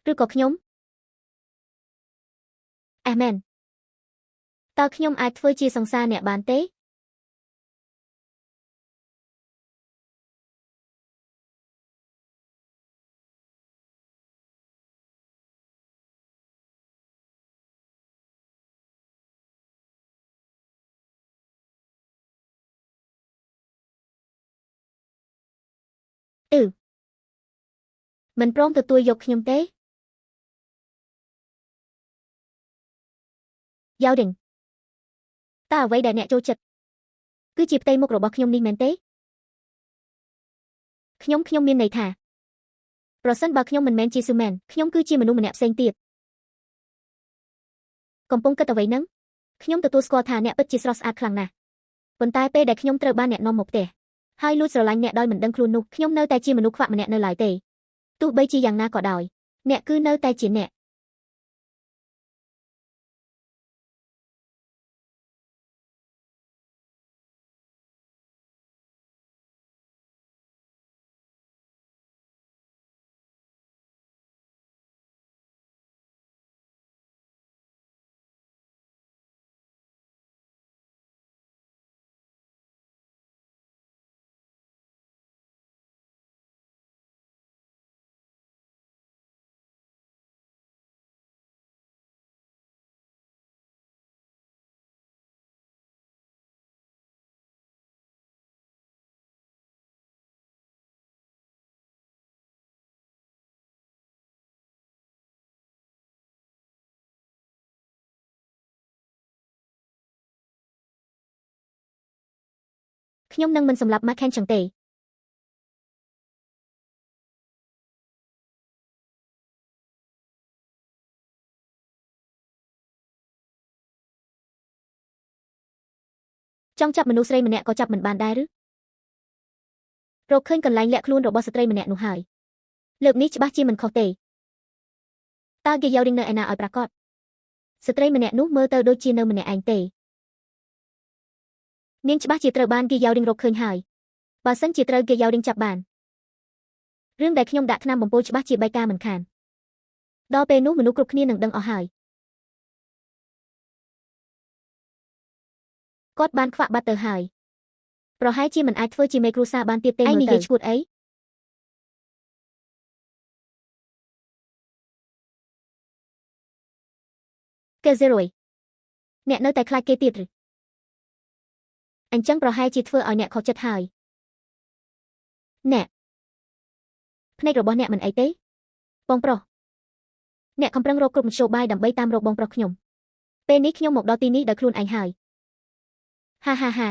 ឬក៏ខ្ញុំមែនតើខ្ញុំអាចធ្វើជាសង្សារអ្នកបានទេមិនព្រមទទួលយកខ្ញុំទេយ៉ាវឌីងតើអ្វីដែលអ្នកចូលចិត្តគឺជាផ្ទៃមុខរបស់ខ្ញុំនេះមែនទេខ្ញុំមានន័យថាប្រសិនបើខ្ញុំមិនមែនជាស៊ូមែនខ្ញុំគឺជាមនុស្សម្នាក់ផ្សេងទៀតកំពុងគិតអ្វីហ្នឹងខ្ញុំទទួលស្គាល់ថាអ្នកពិតជាស្រស់ស្អាតខ្លាំងណាស់ប៉ុន្តែពេលដែលខ្ញុំត្រូវបានអ្នកនាំមកផ្ទះហើយលួចស្រឡាញ់អ្នកដោយមិនដឹងខ្លួននោះខ្ញុំនៅតែជាមនុស្សខ្វាក់ម្នាក់នៅឡើយទេទោះបីជាយ៉ាងណាក៏ដោយអ្នកគឺនៅតែជាអ្នកខ្ញុំនឹងមិនសម្លាប់ McCann ចឹងទេចង់ចាប់មនុស្សស្រីម្នាក់ក៏ចាប់មិនបានដែរឬរកឃើញកន្លែងលាក់ខ្លួនរបស់ស្ត្រីម្នាក់នោះហើយលើកនេះច្បាស់ជាមិនខុសទេតើគេយករីងនៅឯណាឲ្យប្រាកដស្ត្រីម្នាក់នោះមើលទៅដូចជានៅម្នាក់ឯងទេនាងច្បាស់ជាត្រូវបានគេយករីងរកឃើញហើយបើសិនជាត្រូវគេយករីងចាប់បានរឿងដែលខ្ញុំដាក់ថ្នាំបំពុលច្បាស់ជាបែកការមិនខានដល់ពេលនោះមនុស្សគ្រប់គ្នានឹងដឹងអស់ហើយគាត់បានខ្វាក់បាត់ទៅហើយប្រហែលជាមិនអាចធ្វើជាមេគ្រួសារបានទៀតទេឯងនិយាយឈួតអីហ្គេហ្សេរុយអ្នកនៅតែខ្លាចគេទៀតឬអញ្ចឹងប្រហែលជាធ្វើឲ្យអ្នកខកចិត្តហើយអ្នកភ្នែករបស់អ្នកមិនអីទេបងប្រុស អ្នកខំប្រឹងរកគ្រប់មធ្យោបាយដើម្បីតាមរកបងប្រុសខ្ញុំពេលនេះខ្ញុំមកដល់ទីនេះដោយខ្លួនឯងហើយហាហាហា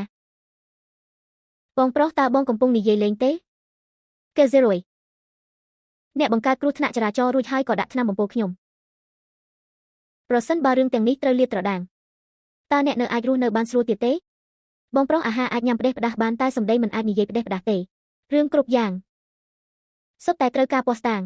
បងប្រុសតើបងកំពុងនិយាយលេងទេកេសេរុយអ្នកបង្កើតគ្រោះថ្នាក់ចរាចរណ៍រួចហើយក៏ដាក់ថ្នាំបំពុលខ្ញុំប្រសិនបើរឿងទាំងនេះត្រូវលាតត្រដាងតើអ្នកនៅអាចរស់នៅបានស្រួលទៀតទេបងប្រុសអាហារអាចញ៉ាំផ្ដេសផ្ដាស់បានតែសម្ដីមិនអាចនិយាយផ្ដេសផ្ដាស់ទេរឿងគ្រប់យ៉ាងសុទ្ធតែត្រូវការពាស់ស្តាង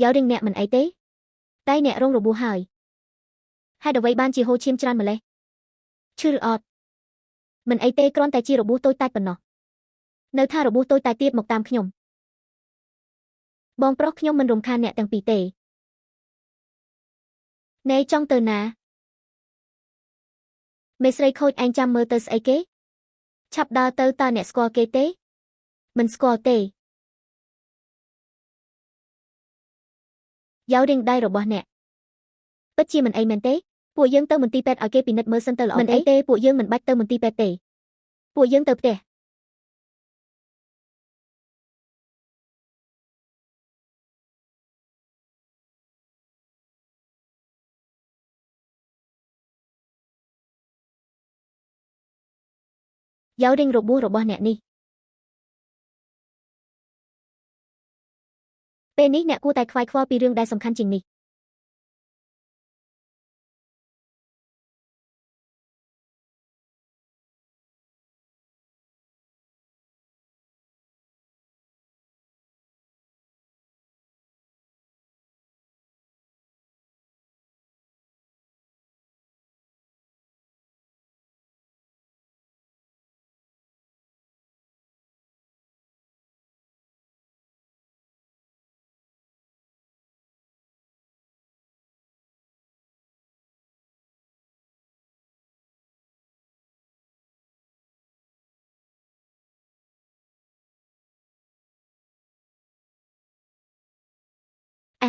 យ៉ាវឌីងអ្នកមិនអីទេតែអ្នករងរបួសហើយហេតុអ្វីបានជាហូរឈាមច្រើនម្លេះឈឺឬអត់មិនអីទេគ្រាន់តែជារបួសតូចតាចប៉ុណ្ណោះនៅថារបួសតូចតាចទៀតមកតាមខ្ញុំបងប្រុសខ្ញុំមិនរំខានអ្នកទាំងពីរទេណែចង់ទៅណាមេស្រីខូចឯងចាំមើលទៅស្អីគេឆាប់ដើរទៅតើអ្នកស្គាល់គេទេមិនស្គាល់ទេយ៉ាវឌីងដៃរបស់អ្នកពិតជាមិនអីមែនទេពួកយើងទៅមន្ទីរពេទ្យឲ្យគេពិនិត្យមើលសិនទៅល្អមិនអីទេពួកយើងមិនបាច់ទៅមន្ទីរពេទ្យទេពួកយើងទៅផ្ទះយ៉ាវឌីងរបួសរបស់អ្នកនេះពេលនេះអ្នកគួរតែខ្វាយខ្វល់ពីរឿងដែលសំខាន់ជាងនេះ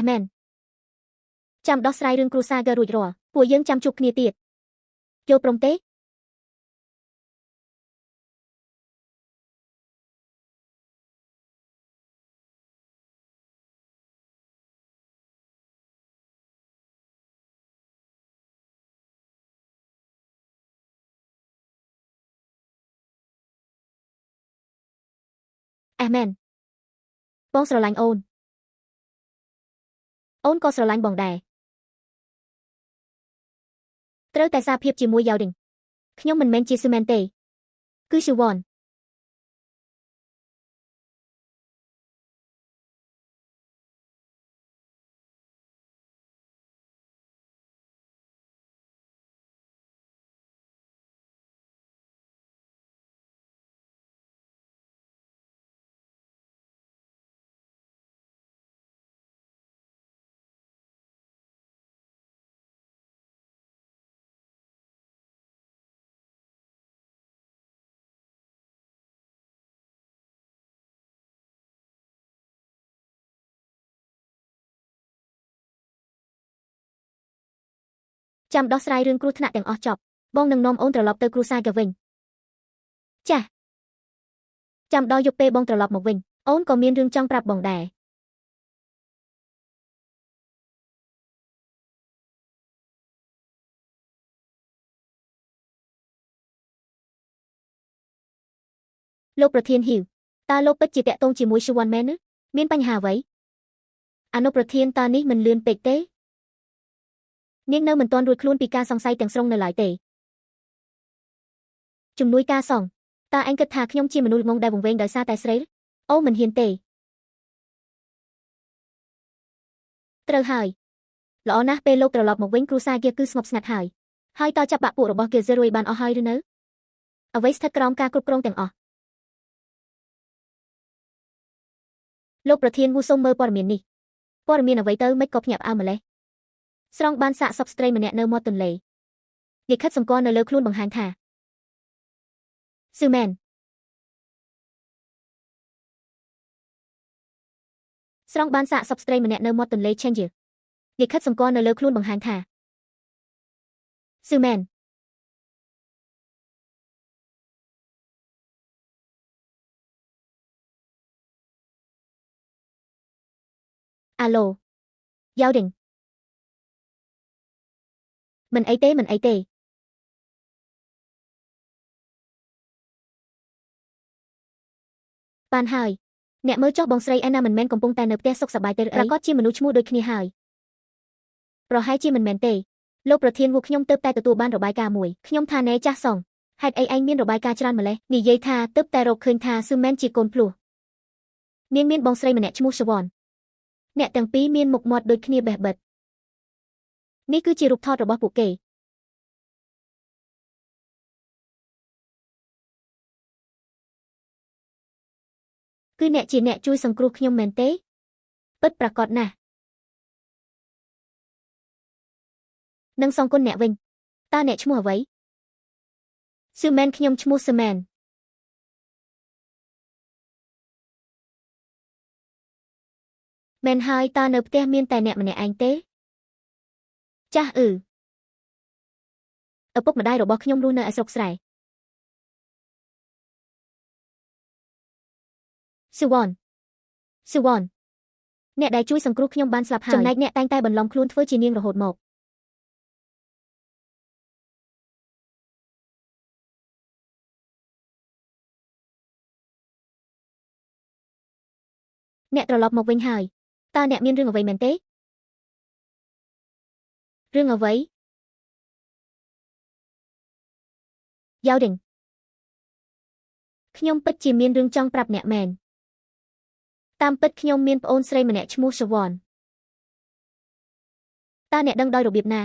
មែនចាំដោះស្រាយរឿងគ្រួសារក៏រួចរាល់ពួកយើងចាំជួបគ្នាទៀតយល់ព្រមទេមែនបងស្រឡាញ់អូនអូនក៏ស្រឡាញ់បងដែរត្រូវតែសារភាពជាមួយយ៉ាវឌីងខ្ញុំមិនមែនជាស៊ឺមែនទេគឺឈឺវ៉នចាំដោះស្រាយរឿងគ្រោះថ្នាក់ទាំងអស់ចប់បងនឹងនាំអូនត្រឡប់ទៅគ្រួសារក៏វិញចាស់ចាំដល់យប់ពេលបងត្រឡប់មកវិញអូនក៏មានរឿងចង់ប្រាប់បងដែរលោកប្រធានហ៊ីវតើលោកពិតជាតាក់ទងជាមួយឈឺវ៉ាន់មែនឬមានបញ្ហាអ្វីអនុប្រធានតើនេះមិនលឿនពេកទេនាងនៅមិនទាន់រួចខ្លួនពីការសង្ស័យទាំងស្រុងនៅឡើយទេជំនួយការសងតើឯងគិតថាខ្ញុំជាមនុស្សល្ងងដែលវង្វេងដោយសារតែស្រីអូមិនហ៊ានទេត្រូវហើយល្អណាស់ពេលលោកត្រឡប់មកវិញគ្រួសារគេគឺស្ងប់ស្ងាត់ហើយតើចាប់បាក់ពួករបស់គេសេរុយបានអស់ហើយឬនៅអ្វីស្ថិតក្រោមការគ្រប់គ្រងទាំងអស់លោកប្រធានវូសុំមើលព័ត៌មាននេះព័ត៌មានអ្វីទៅមិនក៏ភ្ញាក់ផ្អើលម្លេះស្រង់បានសាកសពស្ត្រីម្នាក់នៅមាត់ទន្លេ និយាយខិតសម្គាល់នៅលើខ្លួនបង្ហាញថាស៊ឺមែនស្រង់បានសាកសពស្ត្រីម្នាក់នៅមាត់ទន្លេ Change និយាយខិតសម្គាល់នៅលើខ្លួនបង្ហាញថាស៊ឺមែនអាឡូយ៉ាវឌីងមិនអីទេមិនអីទេបានហើយអ្នកមើលចុះបងស្រីអេណាមិនមែនកំពុងតែនៅផ្ទះសុខសប្បាយទេឬអីប្រកាសជាមនុស្សឈ្មោះដូចគ្នាហើយប្រហែលជាមិនមែនទេលោកប្រធានពួកខ្ញុំទើបតែទទួលបានរបាយការណ៍មួយខ្ញុំថាណែចាស់សងហេតុអីឯងមានរបាយការណ៍ច្រើនម្លេះនិយាយថាទើបតែរកឃើញថាស៊ឺមែនជាកូនភ្លោះនាងមានបងស្រីម្នាក់ឈ្មោះឈ្វ័នអ្នកទាំងពីរមានមុខមាត់ដូចគ្នាបេះបិទនេះគឺជារូបថតរបស់ពួកគេគឺអ្នកជាអ្នកជួយសង្គ្រោះខ្ញុំមែនទេពិតប្រាកដណាស់នឹងសងគុណអ្នកវិញតើអ្នកឈ្មោះអ្វីស៊ឺមែនខ្ញុំឈ្មោះស៊ឺមែនមែនហើយតើនៅផ្ទះមានតែអ្នកម្នាក់ឯងទេចាស់ឪពុកម្ដាយរបស់ខ្ញុំរស់នៅឯស្រុកស្រែស៊ឺវ៉នអ្នកដែលជួយសង្គ្រោះខ្ញុំបានស្លាប់ហើយចំណែកអ្នកតែងតែបន្លំខ្លួនធ្វើជានាងរហូតមកអ្នកត្រឡប់មកវិញហើយតើអ្នកមានរឿងអ្វីមែនទេរឿងអ្វីយ៉ាវឌីងខ្ញុំពិតជាមានរឿងចង់ប្រាប់អ្នកមែនតាមពិតខ្ញុំមានប្អូនស្រីម្នាក់ឈ្មោះឈ្វ័នតើអ្នកដឹងដោយរបៀបណា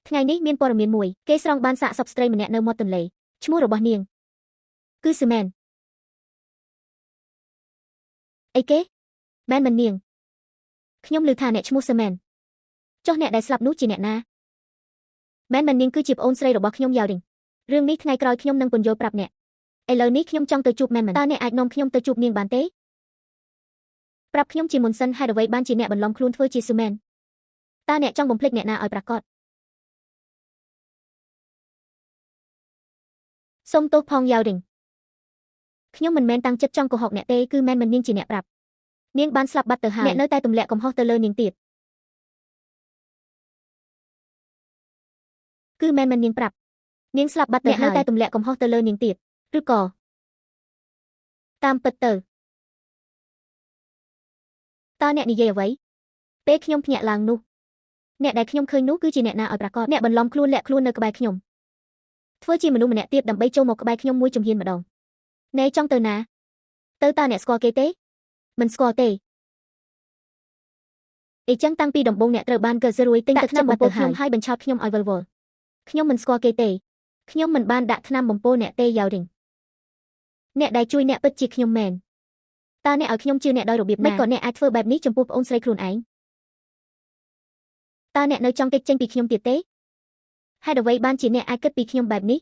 ថ្ងៃនេះមានព័ត៌មានមួយគេស្រង់បានសាកសពស្ត្រីម្នាក់នៅមាត់ទន្លេឈ្មោះរបស់នាងគឺស៊ឺមែនអីគេមែនមិននាងខ្ញុំឮថាអ្នកឈ្មោះស៊ឺមែនចុះអ្នកដែលស្លាប់នោះជាអ្នកណាមែននាងគឺជាប្អូនស្រីរបស់ខ្ញុំយ៉ាវឌីងរឿងនេះថ្ងៃក្រោយខ្ញុំនឹងពន្យល់ប្រាប់អ្នកឥឡូវនេះខ្ញុំចង់ទៅជួបមែនតើអ្នកអាចនាំខ្ញុំទៅជួបនាងបានទេប្រាប់ខ្ញុំជាមុនសិនហេតុអ្វីបានជាអ្នកបន្លំខ្លួនធ្វើជាស៊ឺមែនតើអ្នកចង់បំភ្លេចអ្នកណាឲ្យប្រាកដសូមទោសផងយ៉ាវឌីងខ្ញុំមិនមែនតាំងចិត្តចង់កុហកអ្នកទេគឺមែននាងជាអ្នកប្រាប់នាងបានស្លាប់បាត់ទៅហើយអ្នកនៅតែទម្លាក់កំហុសទៅលើនាងទៀតគឺមែននាងប្រាប់នាងស្លាប់បាត់ទៅហើយអ្នកនៅតែទម្លាក់កំហុសទៅលើនាងទៀតឬក៏តាមពិតទៅតើអ្នកនិយាយអ្វីពេលខ្ញុំភ្ញាក់ឡើងនោះអ្នកដែលខ្ញុំឃើញនោះគឺជាអ្នកណាឲ្យប្រាកដអ្នកបន្លំខ្លួនលាក់ខ្លួននៅក្បែរខ្ញុំធ្វើជាមនុស្សម្នាក់ទៀតដើម្បីចូលមកក្បែរខ្ញុំមួយជំហានម្ដងណែចង់ទៅណាទៅតើអ្នកស្គាល់គេទេមិនស្គាល់ទេអីចឹងតាំងពីដំបូងអ្នកត្រូវបានកើសរួយទិញទឹកថ្នាំបំពោខ្ញុំហើយបញ្ឆោតខ្ញុំឲ្យវល់វល់ខ្ញុំមិនស្គាល់គេទេខ្ញុំមិនបានដាក់ថ្នាំបំពោអ្នកទេយ៉ាវឌីងអ្នកដែលជួយអ្នកពិតជាខ្ញុំមែនតើអ្នកឲ្យខ្ញុំជឿអ្នកដោយរបៀបណាមិនក៏អ្នកអាចធ្វើបែបនេះចំពោះប្អូនស្រីខ្លួនឯងតើអ្នកនៅចង់គេចចេញពីខ្ញុំទៀតទេហេតុអ្វីបានជាអ្នកអាចគិតពីខ្ញុំបែបនេះ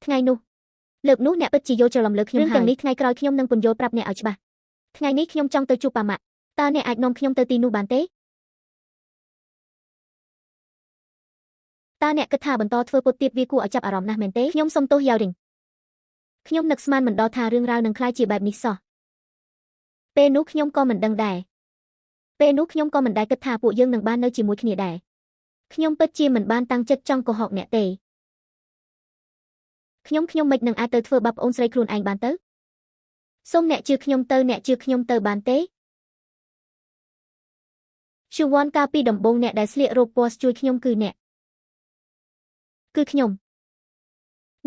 ថ្ងៃនោះលើកនោះអ្នកពិតជាយល់ច្រឡំលើខ្ញុំហើយរឿងទាំងនេះថ្ងៃក្រោយខ្ញុំនឹងពន្យល់ប្រាប់អ្នកឲ្យច្បាស់ថ្ងៃនេះខ្ញុំចង់ទៅជួបប៉ាម៉ាក់តើអ្នកអាចនាំខ្ញុំទៅទីនោះបានទេតើអ្នកគិតថាបន្តធ្វើពុតទៀតវាគួរឲ្យចាប់អារម្មណ៍ណាស់មែនទេខ្ញុំសុំទោសយ៉ាវឌីងខ្ញុំនឹកស្មានមិនដល់ថារឿងរ៉ាវនឹងក្លាយជាបែបនេះសោះពេលនោះខ្ញុំក៏មិនដឹងដែរពេលនោះខ្ញុំក៏មិនដែលគិតថាពួកយើងនឹងបាននៅជាមួយគ្នាដែរខ្ញុំពិតជាមិនបានតាំងចិត្តចង់កុហកអ្នកទេខ្ញុំមិននឹងអាចទៅធ្វើបាបប្អូនស្រីខ្លួនឯងបានទៅសូមអ្នកជឿខ្ញុំទៅបានទេឈ្វ័នកាលពីដំបូងអ្នកដែលស្លៀករ៉ូបពណ៌ជួយខ្ញុំគឺខ្ញុំ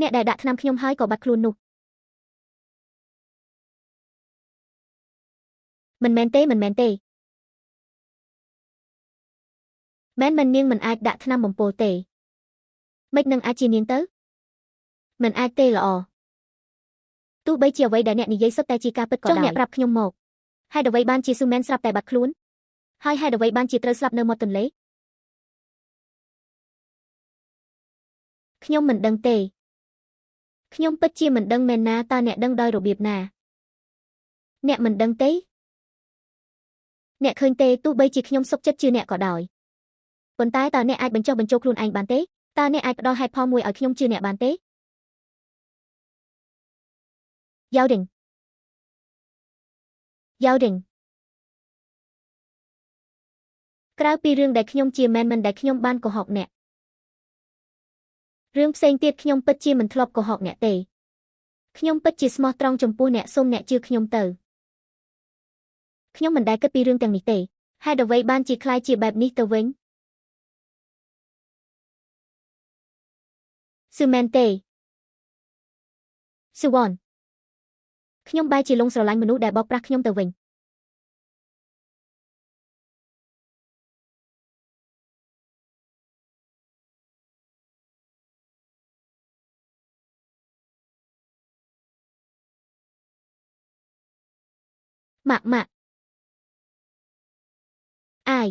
អ្នកដែលដាក់ថ្នាំខ្ញុំហើយក៏បាត់ខ្លួននោះមិនមែនទេមែននាងមិនអាចដាក់ថ្នាំបំពោទេមិននឹងអាចជានាងទៅមិនអាចទេល្អ ទោះបីជាអ្វីដែលអ្នកនិយាយសុទ្ធតែជាការពិតក៏ដោយចុះអ្នកប្រាប់ខ្ញុំមកហេតុអ្វីបានជាស៊ូមែនស្រាប់តែបាត់ខ្លួនហើយហេតុអ្វីបានជាត្រូវស្លាប់នៅមាត់ទន្លេខ្ញុំមិនដឹងទេខ្ញុំពិតជាមិនដឹងមែនណាតើអ្នកដឹងដោយរបៀបណាអ្នកមិនដឹងទេអ្នកឃើញទេទោះបីជាខ្ញុំសុខចិត្តជឿអ្នកក៏ដោយប៉ុន្តែតើអ្នកអាចបញ្ចុះបញ្ចូលខ្លួនឯងបានទេតើអ្នកអាចផ្ដល់ហេតុផលមួយឲ្យខ្ញុំជឿអ្នកបានទេយ៉ាវឌិងក្រៅពីរឿងដែលខ្ញុំជាមែនមិនដែលខ្ញុំបានកុហកអ្នករឿងផ្សេងទៀតខ្ញុំពិតជាមិនធ្លាប់កុហកអ្នកទេខ្ញុំពិតជាស្មោះត្រង់ចំពោះអ្នកសូមអ្នកជឿខ្ញុំទៅខ្ញុំមិនដែលគិតពីរឿងទាំងនេះទេហេតុអ្វីបានជាខ្លាយជាបែបនេះទៅវិញស៊ឺមែនទេស៊ឺវ៉នខ្ញុំបែរជាលងស្រឡាញ់មនុស្សដែលបោកប្រាស់ខ្ញុំទៅវិញម៉ាក់អាយ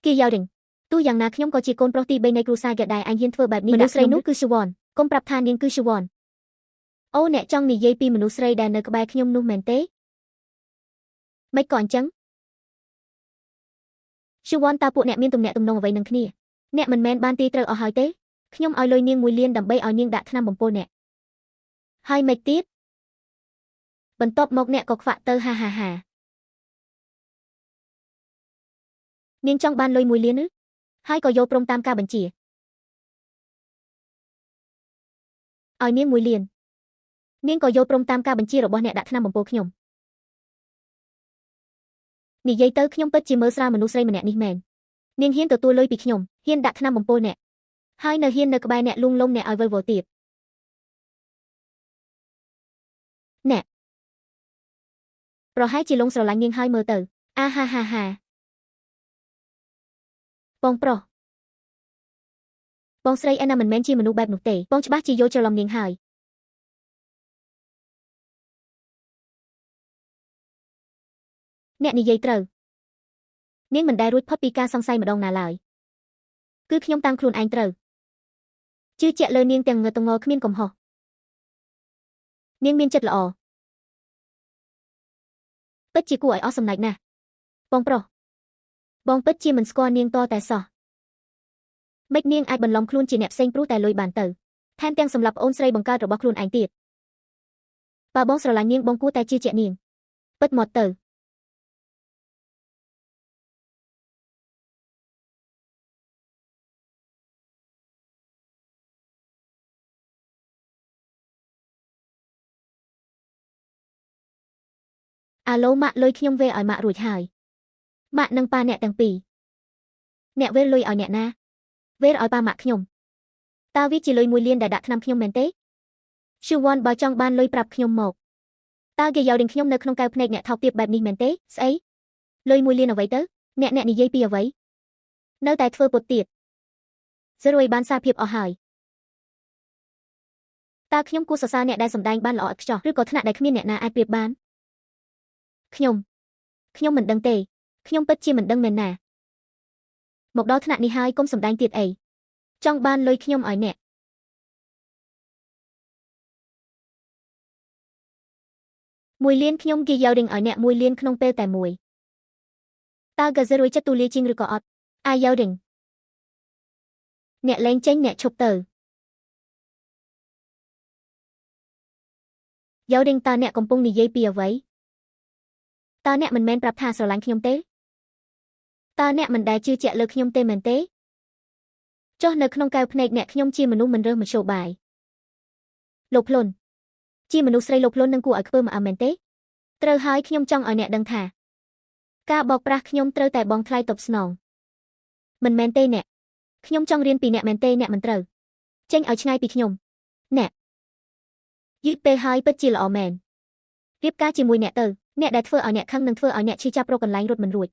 គីយ៉ាវឌិងទោះយ៉ាងណាខ្ញុំក៏ជាកូនប្រុសទី3នៃគ្រួសារគេដែរអញហ៊ានធ្វើបែបនេះមនុស្សស្រីនោះគឺស៊ឺវ៉នកុំប្រាប់ថានាងគឺស៊ឺវ៉នអូអ្នកចង់និយាយពីមនុស្សស្រីដែលនៅក្បែរខ្ញុំនោះមែនទេមិនក៏អញ្ចឹងស៊ឺវ៉នតើពួកអ្នកមានទំនាក់ទំនងអ្វីនឹងគ្នាអ្នកមិនមែនបានទីត្រូវអស់ហើយទេខ្ញុំឲ្យលុយនាង1 លានដើម្បីឲ្យនាងដាក់ថ្នាំបំពុលអ្នកហើយមិនទៀតបន្ទាប់មកអ្នកក៏ខ្វាក់ទៅហានាងចង់បានលុយ1 លានឬហើយក៏យកព្រមតាមការបញ្ជាឲ្យនាង1 លាននាងក៏យកព្រមតាមការបញ្ជារបស់អ្នកដាក់ថ្នាំបំពុលខ្ញុំនិយាយទៅខ្ញុំពិតជាមើលស្រាលមនុស្សស្រីម្នាក់នេះមែននាងហ៊ានទទួលលុយពីខ្ញុំហ៊ានដាក់ថ្នាំបំពុលអ្នកហើយនៅហ៊ាននៅក្បែរអ្នកលួងលោមអ្នកឲ្យវិលវល់ទៀតអ្នកប្រហែលជាលងស្រឡាញ់នាងហើយមើលទៅអាហាបងប្រុសបងស្រីឯណាមិនមែនជាមនុស្សបែបនោះទេបងច្បាស់ជាយល់ច្រឡំនាងហើយអ្នកនិយាយត្រូវនាងមិនដែលរួចផុតពីការសង្ស័យម្ដងណាឡើយគឺខ្ញុំតាំងខ្លួនឯងត្រូវជឿជាក់លើនាងទាំងងឹតងល់គ្មានកំហុសនាងមានចិត្តល្អពិតជាគួរឲ្យអស់សំណើចណាស់បងប្រុសបងពិតជាមិនស្គាល់នាងតតែសោះមិននាងអាចបន្លំខ្លួនជាអ្នកផ្សេងព្រោះតែលុយបានទៅថែមទាំងសម្រាប់អូនស្រីបង្កើតរបស់ខ្លួនឯងទៀតបើបងស្រឡាញ់នាងបងគួរតែជឿជាក់នាងពិតមកទៅអាឡូម៉ាក់លុយខ្ញុំវេឲ្យម៉ាក់រួចហើយម៉ាក់និងប៉ាអ្នកទាំងពីរអ្នកវេលុយឲ្យអ្នកណាវេលឲ្យប៉ាម៉ាក់ខ្ញុំតើវាជាលុយ1 លានដែលដាក់ថ្នាំខ្ញុំមែនទេស៊ឺវ៉នបើចង់បានលុយប្រាប់ខ្ញុំមកតើគេយកដេញខ្ញុំនៅក្នុងកែវភ្នែកអ្នកថោកទាបបែបនេះមែនទេស្អីលុយ1 លានអ្វីទៅអ្នកនិយាយពីអ្វីនៅតែធ្វើពុតទៀត0បានសារភាពអស់ហើយតើខ្ញុំគួរសរសើរអ្នកដែលសម្ដែងបានល្អឥតខ្ចោះឬក៏ថ្នាក់ដែលគ្មានអ្នកណាអាចប្រៀបបានខ្ញុំមិនដឹងទេខ្ញុំពិតជាមិនដឹងមែនណាមកដល់ថ្នាក់នេះហើយកុំសម្ដែងទៀតអីចង់បានលុយខ្ញុំឲ្យអ្នក1 លានខ្ញុំគេយកដេញឲ្យអ្នក1 លានក្នុងពេលតែមួយតើកាហ្សេរួយចិត្តទូលាយជាងឬក៏អត់អាយកដេញអ្នកលេងចេញអ្នកឈប់ទៅយកដេញតើអ្នកកំពុងនិយាយពីអ្វីតើអ្នកមិនមែនប្រាប់ថាស្រឡាញ់ខ្ញុំទេតើអ្នកមិនដែលជឿជាក់លើខ្ញុំទេមែនទេចុះនៅក្នុងកែវភ្នែកអ្នកខ្ញុំជាមនុស្សមិនរើសមធ្យោបាយលោកភ្លុនជាមនុស្សស្រីលោកភ្លុននឹងគួរឲ្យខ្ពើមមែនទេត្រូវហើយខ្ញុំចង់ឲ្យអ្នកដឹងថាការបោកប្រាស់ខ្ញុំត្រូវតែបង់ថ្លៃតបស្នងមិនមែនទេអ្នកខ្ញុំចង់រៀនពីអ្នកមែនទេអ្នកមិនត្រូវចេញឲ្យឆ្ងាយពីខ្ញុំអ្នកយឺតពេលហើយពិតជាល្អមែនរៀបការជាមួយអ្នកទៅ អ្នកដែលធ្វើឲ្យអ្នកខឹងនឹងធ្វើឲ្យអ្នកឈឺចាប់រកកន្លែងរត់មិនរួច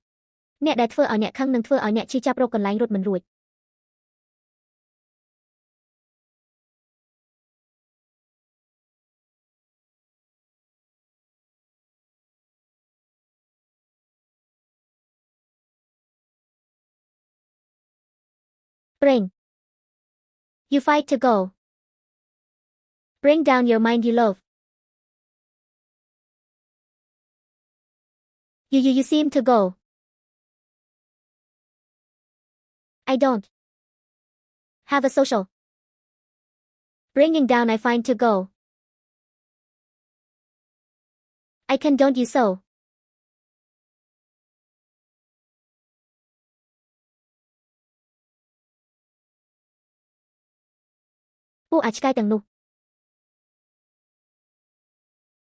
អ្នកដែលធ្វើឲ្យអ្នកខឹងនឹងធ្វើឲ្យអ្នកឈឺចាប់រកកន្លែងរត់មិនរួច Bring. You fight to go. Bring down your mind you love. You seem to go. I don't have a social. Bringing down I find to go. I condone you so. ពួកអាចឆ្កែទាំងនោះ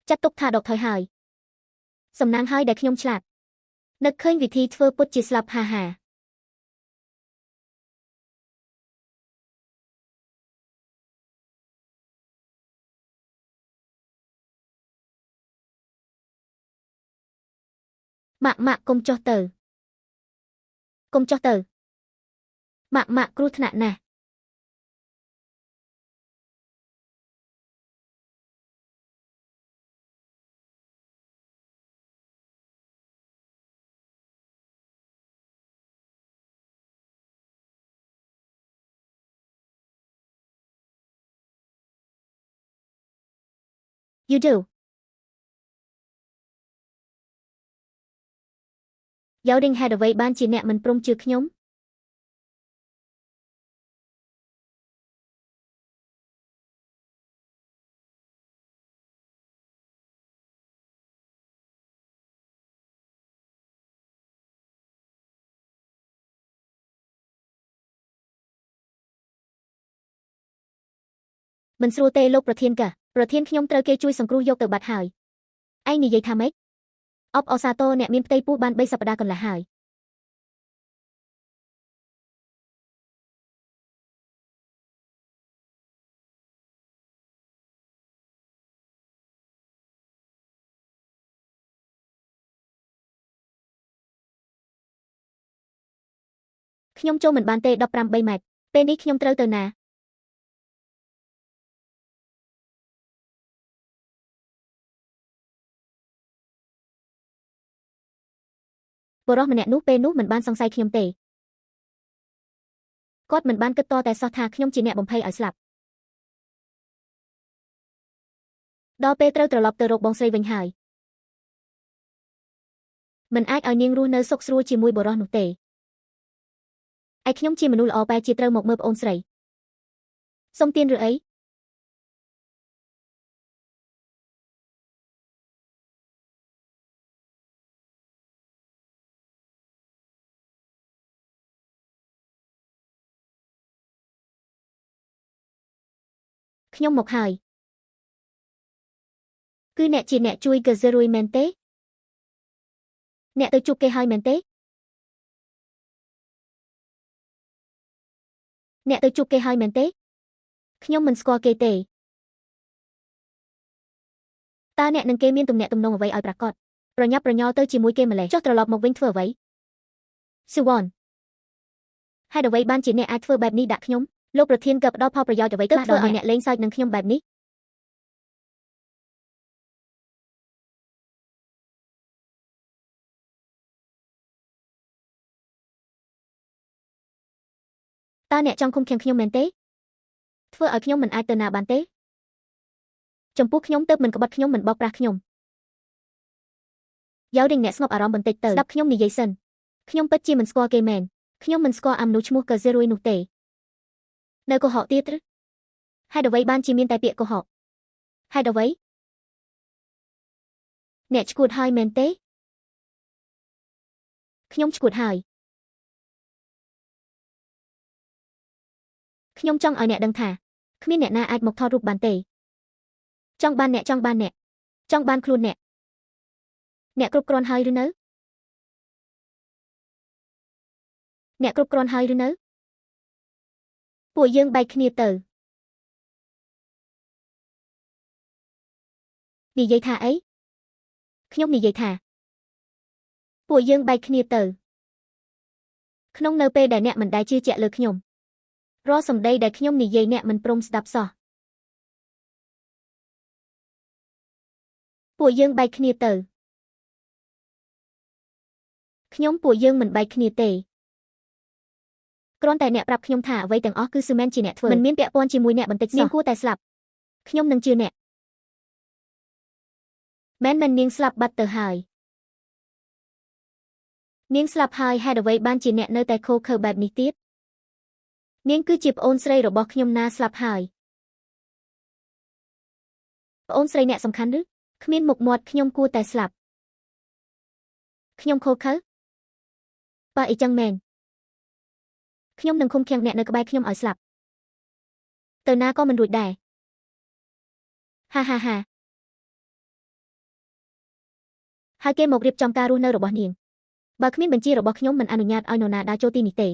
ចាត់ទុកថាដកថយហើយសំណាងហើយដែលខ្ញុំឆ្លាតនឹកឃើញវិធីធ្វើពុតជាស្លាប់ហាហាម៉ាក់កុំចុះទៅម៉ាក់គ្រោះថ្នាក់ណាស់You do. យោឌីងហេតុអ្វីបានជាអ្នកមិនព្រមជឿខ្ញុំមិនស្រួលទេលោកប្រធានខ្ញុំត្រូវគេជួយសង្គ្រោះយកទៅបាត់ហើយឯងនិយាយថាម៉េចអបអសាទរអ្នកមានផ្ទៃពោះបាន3សប្តាហ៍កន្លះហើយខ្ញុំចូលមិនបានទេ15 3ម៉ែត្រពេលនេះខ្ញុំត្រូវទៅណាបរិះម្នាក់នោះពេលនោះមិនបានសង្ស័យខ្ញុំទេគាត់មិនបានគិតតតែសោះថាខ្ញុំជាអ្នកបំភ័យឲ្យស្លាប់ដល់ពេលត្រូវត្រឡប់ទៅរកបងស្រីវិញហើយមិនអាចឲ្យនាងរស់នៅសុខស្រួលជាមួយបរិះនោះទេឯខ្ញុំជាមនុស្សល្អបែរជាត្រូវមកមើលប្អូនស្រីសុំទានឬអីខ្ញុំមកហើយគឺអ្នកជាអ្នកជួយហ្គឺហ្សេរុយមែនទេអ្នកទៅជួបគេហើយមែនទេខ្ញុំមិនស្គាល់គេទេតើអ្នកនឹងគេមានទំនាក់ទំនងអ្វីឲ្យប្រាកដប្រញាប់ប្រញ័រទៅជាមួយគេម្លេះចុះត្រឡប់មកវិញធ្វើអ្វីស៊ូវ៉នហេតុអ្វីបានជាអ្នកអាចធ្វើបែបនេះដាក់ខ្ញុំលោកប្រធានក៏ផ្ដល់ផលប្រយោជន៍អ្វីខ្លះដល់អ្នកលេងសើចនឹងខ្ញុំបែបនេះតើអ្នកចង់ឃុំឃាំងខ្ញុំមែនទេធ្វើឲ្យខ្ញុំមិនអាចទៅណាបានទេចំពោះខ្ញុំទៅមិនក្បត់ខ្ញុំមិនបោកប្រាស់ខ្ញុំយោឌីងអ្នកស្ងប់អារម្មណ៍បន្តិចទៅស្ដាប់ខ្ញុំនិយាយសិនខ្ញុំពិតជាមិនស្គាល់គេមែនខ្ញុំមិនស្គាល់អាមនុស្សឈ្មោះកាហ្សេរុយនោះទេនៅកុហកទៀតឬហេតុអ្វីបានជាមានតែពាក្យកុហកហេតុអ្វីអ្នកឈួតហើយមែនទេខ្ញុំឈួតហើយខ្ញុំចង់ឲ្យអ្នកដឹងថាគ្មានអ្នកណាអាចមកថតរូបបានទេចង់បានខ្លួនអ្នកគ្រប់គ្រាន់ហើយឬនៅពួកយើងបែកគ្នាទៅនិយាយថាអី ខ្ញុំនិយាយថាពួកយើងបែកគ្នាទៅក្នុងនៅពេលដែលអ្នកមិនដែលជឿជាក់លើខ្ញុំរាល់សម្ដីដែលខ្ញុំនិយាយអ្នកមិនព្រមស្ដាប់សោះពួកយើងបែកគ្នាទៅពួកយើងមិនបែកគ្នាទេគ្រាន់តែអ្នកប្រាប់ខ្ញុំថាអ្វីទាំងអស់គឺស៊ឺមែនជាអ្នកធ្វើមិនមានពាក់ព័ន្ធជាមួយអ្នកបន្តិចសោះនាងគួរតែស្លាប់ខ្ញុំនឹងជឿអ្នកមែននាងស្លាប់បាត់ទៅហើយនាងស្លាប់ហើយហេតុអ្វីបានជាអ្នកនៅតែខូខើបែបនេះទៀតនាងគឺជាប្អូនស្រីរបស់ខ្ញុំណាស្លាប់ហើយប្អូនស្រីអ្នកសំខាន់ឬគ្មានមុខមាត់ខ្ញុំគួរតែស្លាប់ខ្ញុំខូខើបើអីចឹងមែនខ្ញុំនឹងឃុំឃាំងអ្នកនៅក្បែរខ្ញុំឲ្យស្លាប់ទៅណាក៏មិនរួចដែរហាហើយគេមករៀបចំការរស់នៅរបស់នាងបើគ្មានបញ្ជារបស់ខ្ញុំមិនអនុញ្ញាតឲ្យនរណាដើរចូលទីនេះទេ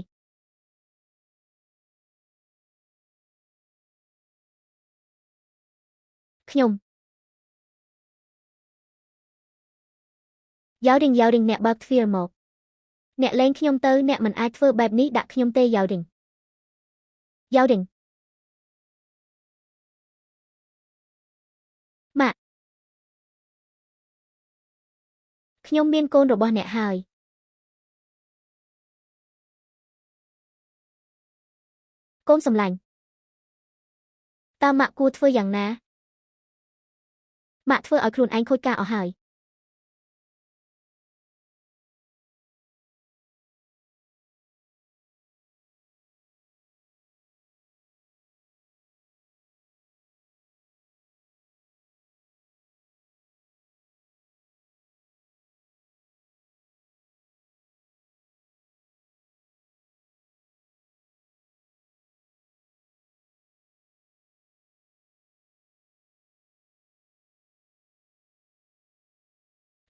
ខ្ញុំយ៉ាវរឹងអ្នកបើកទ្វារមកអ្នកលែងខ្ញុំទៅអ្នកមិនអាចធ្វើបែបនេះដាក់ខ្ញុំទេយ៉ាវរឹងម៉ាក់ខ្ញុំមានកូនរបស់អ្នកហើយកូនសម្លាញ់តើម៉ាក់គួរធ្វើយ៉ាងណាម៉ាក់ធ្វើឲ្យខ្លួនឯងខូចការអស់ហើយ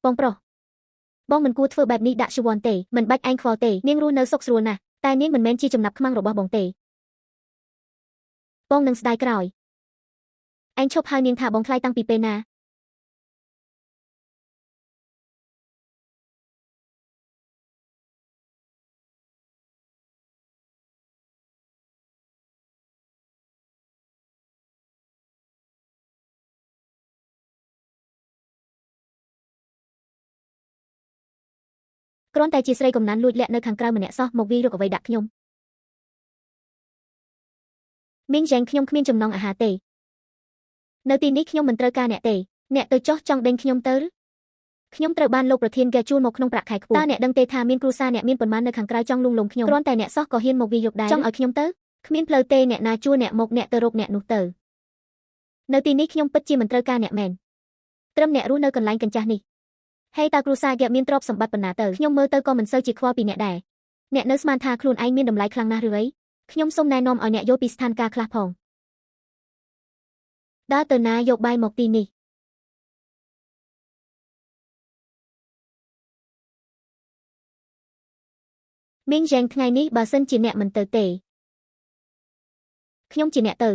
បងប្រុសបងមិនគួរធ្វើបែបនេះដាក់ឈ្វ័នទេមិនបាច់ឯងខ្វល់ទេនាងរស់នៅសុខស្រួលណាស់តែនាងមិនមែនជាចំណាប់ខ្មាំងរបស់បងទេបងនឹងស្ដាយក្រោយឯងឈប់ហៅនាងថាបងថ្លៃតាំងពីពេលណាគ្រាន់តែជាស្រីកំណាន់លួចលាក់នៅខាងក្រៅម្នាក់សោះមកវាយរកអ្វីដាក់ខ្ញុំមីងយ៉ាងខ្ញុំគ្មានចំណង់អាហារទេនៅទីនេះខ្ញុំមិនត្រូវការអ្នកទេអ្នកទៅចោះចង់ដេញខ្ញុំទៅខ្ញុំត្រូវបានលោកប្រធានកែជួលមកក្នុងប្រាក់ខែខ្ពស់តើអ្នកដឹងទេថាមានគ្រួសារអ្នកមានប៉ុន្មាននៅខាងក្រៅចង់លួងលោមខ្ញុំគ្រាន់តែអ្នកសោះក៏ហ៊ានមកវាយយកដែរចង់ឲ្យខ្ញុំទៅគ្មានផ្លូវទេអ្នកណាជួលអ្នកមកអ្នកទៅរកអ្នកនោះទៅនៅទីនេះខ្ញុំពិតជាមិនត្រូវការអ្នកមែនត្រឹមអ្នករស់នៅកន្លែងកញ្ចាស់នេះហើយតើគ្រួសារអ្នកមានទ្រព្យសម្បត្តិប៉ុណ្ណាទៅខ្ញុំមើលទៅក៏មិនសូវជាខ្វល់ពីអ្នកដែរអ្នកនៅស្មានថាខ្លួនឯងមានតម្លៃខ្លាំងណាស់ឬអីខ្ញុំសូមណែនាំឲ្យអ្នកយល់ពីស្ថានភាពខ្លះផងដើរទៅណាយកបាយមកទីនេះមីងយ៉ាងថ្ងៃនេះបើសិនជាអ្នកមិនទៅទេខ្ញុំជាអ្នកទៅ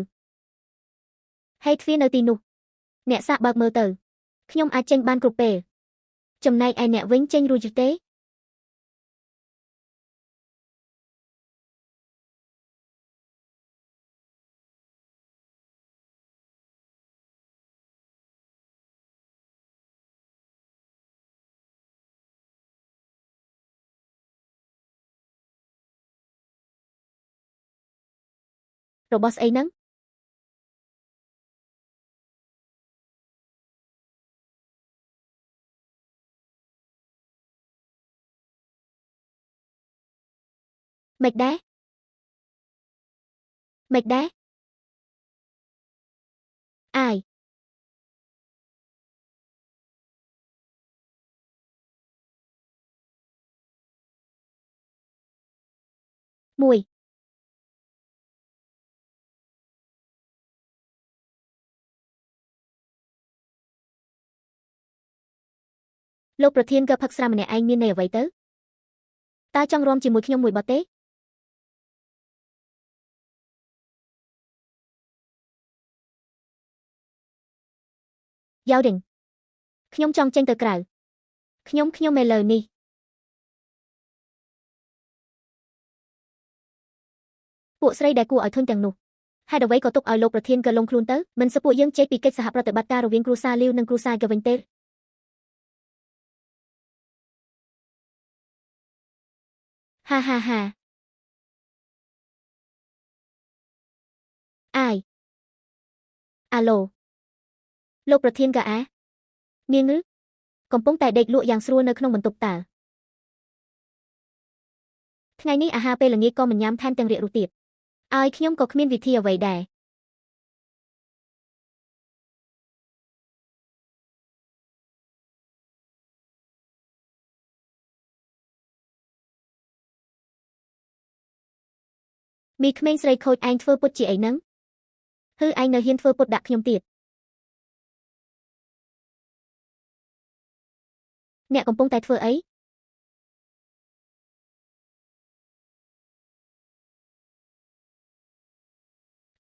ហើយទ្វារនៅទីនោះអ្នកសាកបើកមើលទៅខ្ញុំអាចចេញបានគ្រប់ពេលចំណែកឯអ្នកវិញចេញរួចទេរបស់ស្អីហ្នឹងមិនដែរអាយមួយលោកប្រធានក៏ផឹកស្រាម្នាក់ឯងមានន័យអ្វីទៅតើចង់រួមជាមួយខ្ញុំមួយបទទេយ៉ាវរឹងខ្ញុំចង់ចេញទៅក្រៅ ខ្ញុំឥឡូវនេះពួកស្រីដែលគួរឲ្យធុញទាំងនោះហេតុអ្វីក៏ទុកឲ្យលោកប្រធានក៏លងខ្លួនទៅមិនសពួកយើងចេះពីកិច្ចសហប្រតិបត្តិការរវាងគ្រួសារលាវនិងគ្រួសារកវិញទេហាហាហាអាយអាឡូលោកប្រធានក៏នាងឬកំពុងតែដេកលក់យ៉ាងស្រួលនៅក្នុងបន្ទប់តើថ្ងៃនេះអាហារពេលល្ងាចក៏មិនញ៉ាំថែមទាំងរាករូសទៀតឲ្យខ្ញុំក៏គ្មានវិធីអ្វីដែរមីក្មេងស្រីខូចឯងធ្វើពុតជាអីហ្នឹងហឺឯងនៅហ៊ានធ្វើពុតដាក់ខ្ញុំទៀតអ្នកកំពុងតែធ្វើអី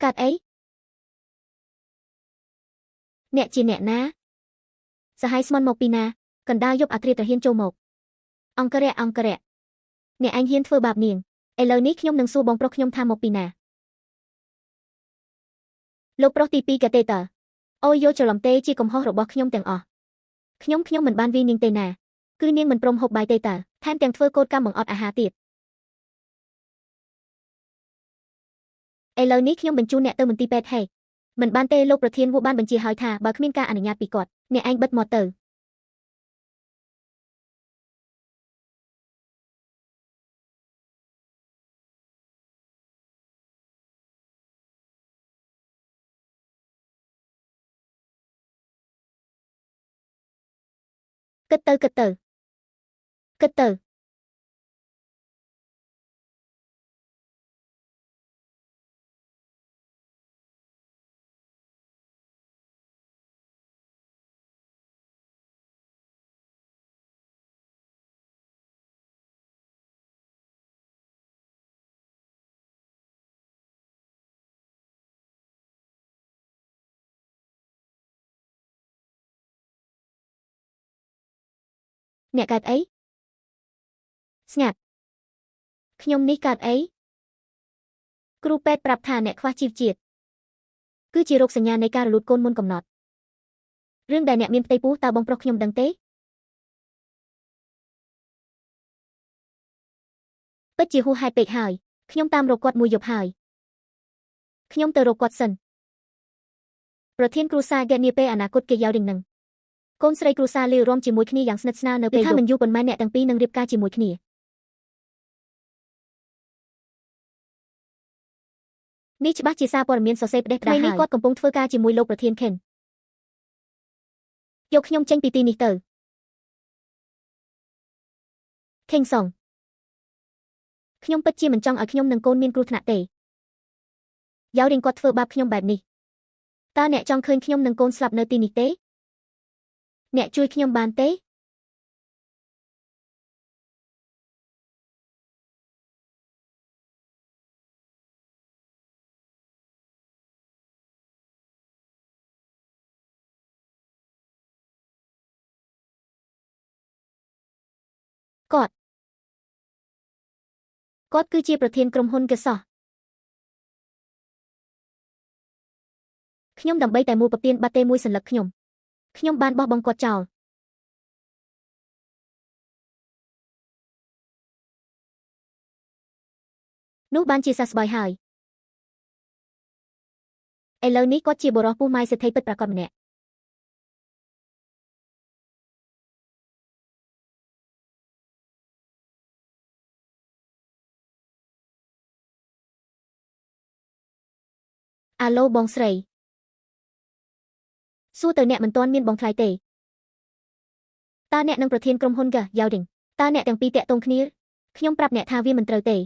កាត់អីអ្នកជាអ្នកណាសហ័យស្មន់មកពីណាកណ្ដាលយប់អាត្រាត្រហ៊ានចូលមកអង្គរៈអ្នកឯងហ៊ានធ្វើបាបនាងឥឡូវនេះខ្ញុំនឹងសួរបងប្រុសខ្ញុំថាមកពីណាលោកប្រុសទី2កាទេតើអូយយកច្រឡំទេជាកំហុសរបស់ខ្ញុំទាំងអស់ខ្ញុំមិនបានវាយនាងទេណាគឺនាងមិនព្រមហូបបាយទេតើថែមទាំងធ្វើកូដកម្មបង្អត់អាហារទៀតឥឡូវនេះខ្ញុំបញ្ជូនអ្នកទៅមន្ទីរពេទ្យហេមិនបានទេលោកប្រធានវូបានបញ្ជាឲ្យថាបើគ្មានការអនុញ្ញាតពីគាត់អ្នកឯងបិទមាត់ទៅគិតទៅអ្នកកើតអីស្ងាត់ខ្ញុំនេះកើតអីគ្រូពេទ្យប្រាប់ថាអ្នកខ្វះជីវជាតិគឺជារោគសញ្ញានៃការរលូតកូនមុនកំណត់រឿងដែលអ្នកមានផ្ទៃពោះតើបងប្រុសខ្ញុំដឹងទេពិតជាហួសហេតុពេកហើយខ្ញុំតាមរកគាត់មួយយប់ហើយខ្ញុំទៅរកគាត់សិនប្រធានគ្រួសារគេនាពេលអនាគតគេយ៉ាវរីងនឹងកូនស្រីគ្រួសារលាវរួមជាមួយគ្នាយ៉ាងស្និទ្ធស្នាលនៅពេលថាមិនយូរប៉ុន្មានអ្នកទាំងពីរនឹងរៀបការជាមួយគ្នានេះច្បាស់ជាសារព័ត៌មានសរសេរផ្ដេសផ្ដាសហើយនេះគាត់កំពុងធ្វើការជាមួយលោកប្រធានខេនយកខ្ញុំចេញពីទីនេះទៅខេងសុងខ្ញុំពិតជាមិនចង់ឲ្យខ្ញុំនិងកូនមានគ្រោះថ្នាក់ទេយ៉ាវរីងគាត់ធ្វើបាបខ្ញុំបែបនេះតើអ្នកចង់ឃើញខ្ញុំនិងកូនស្លាប់នៅទីនេះទេអ្នកជួយខ្ញុំបានទេគាត់គឺជាប្រធានក្រុមហ៊ុនកសោះខ្ញុំដើម្បីតែមួយប្រទៀនបាត់ទេមួយសន្លឹកខ្ញុំបានបោះបង់គាត់ចោលនោះបានជាសះស្បើយហើយឥឡូវនេះគាត់ជាបុរសពុះម៉ាយសេដ្ឋីពិតប្រាកដម្នាក់អាឡូបងស្រីសួរទៅអ្នកមិនទាន់មានបងថ្លៃទេតើអ្នកនឹងប្រធានក្រុមហ៊ុនកយ៉ាវរីងតើអ្នកទាំងពីរតាក់ទងគ្នាខ្ញុំប្រាប់អ្នកថាវាមិនត្រូវទេ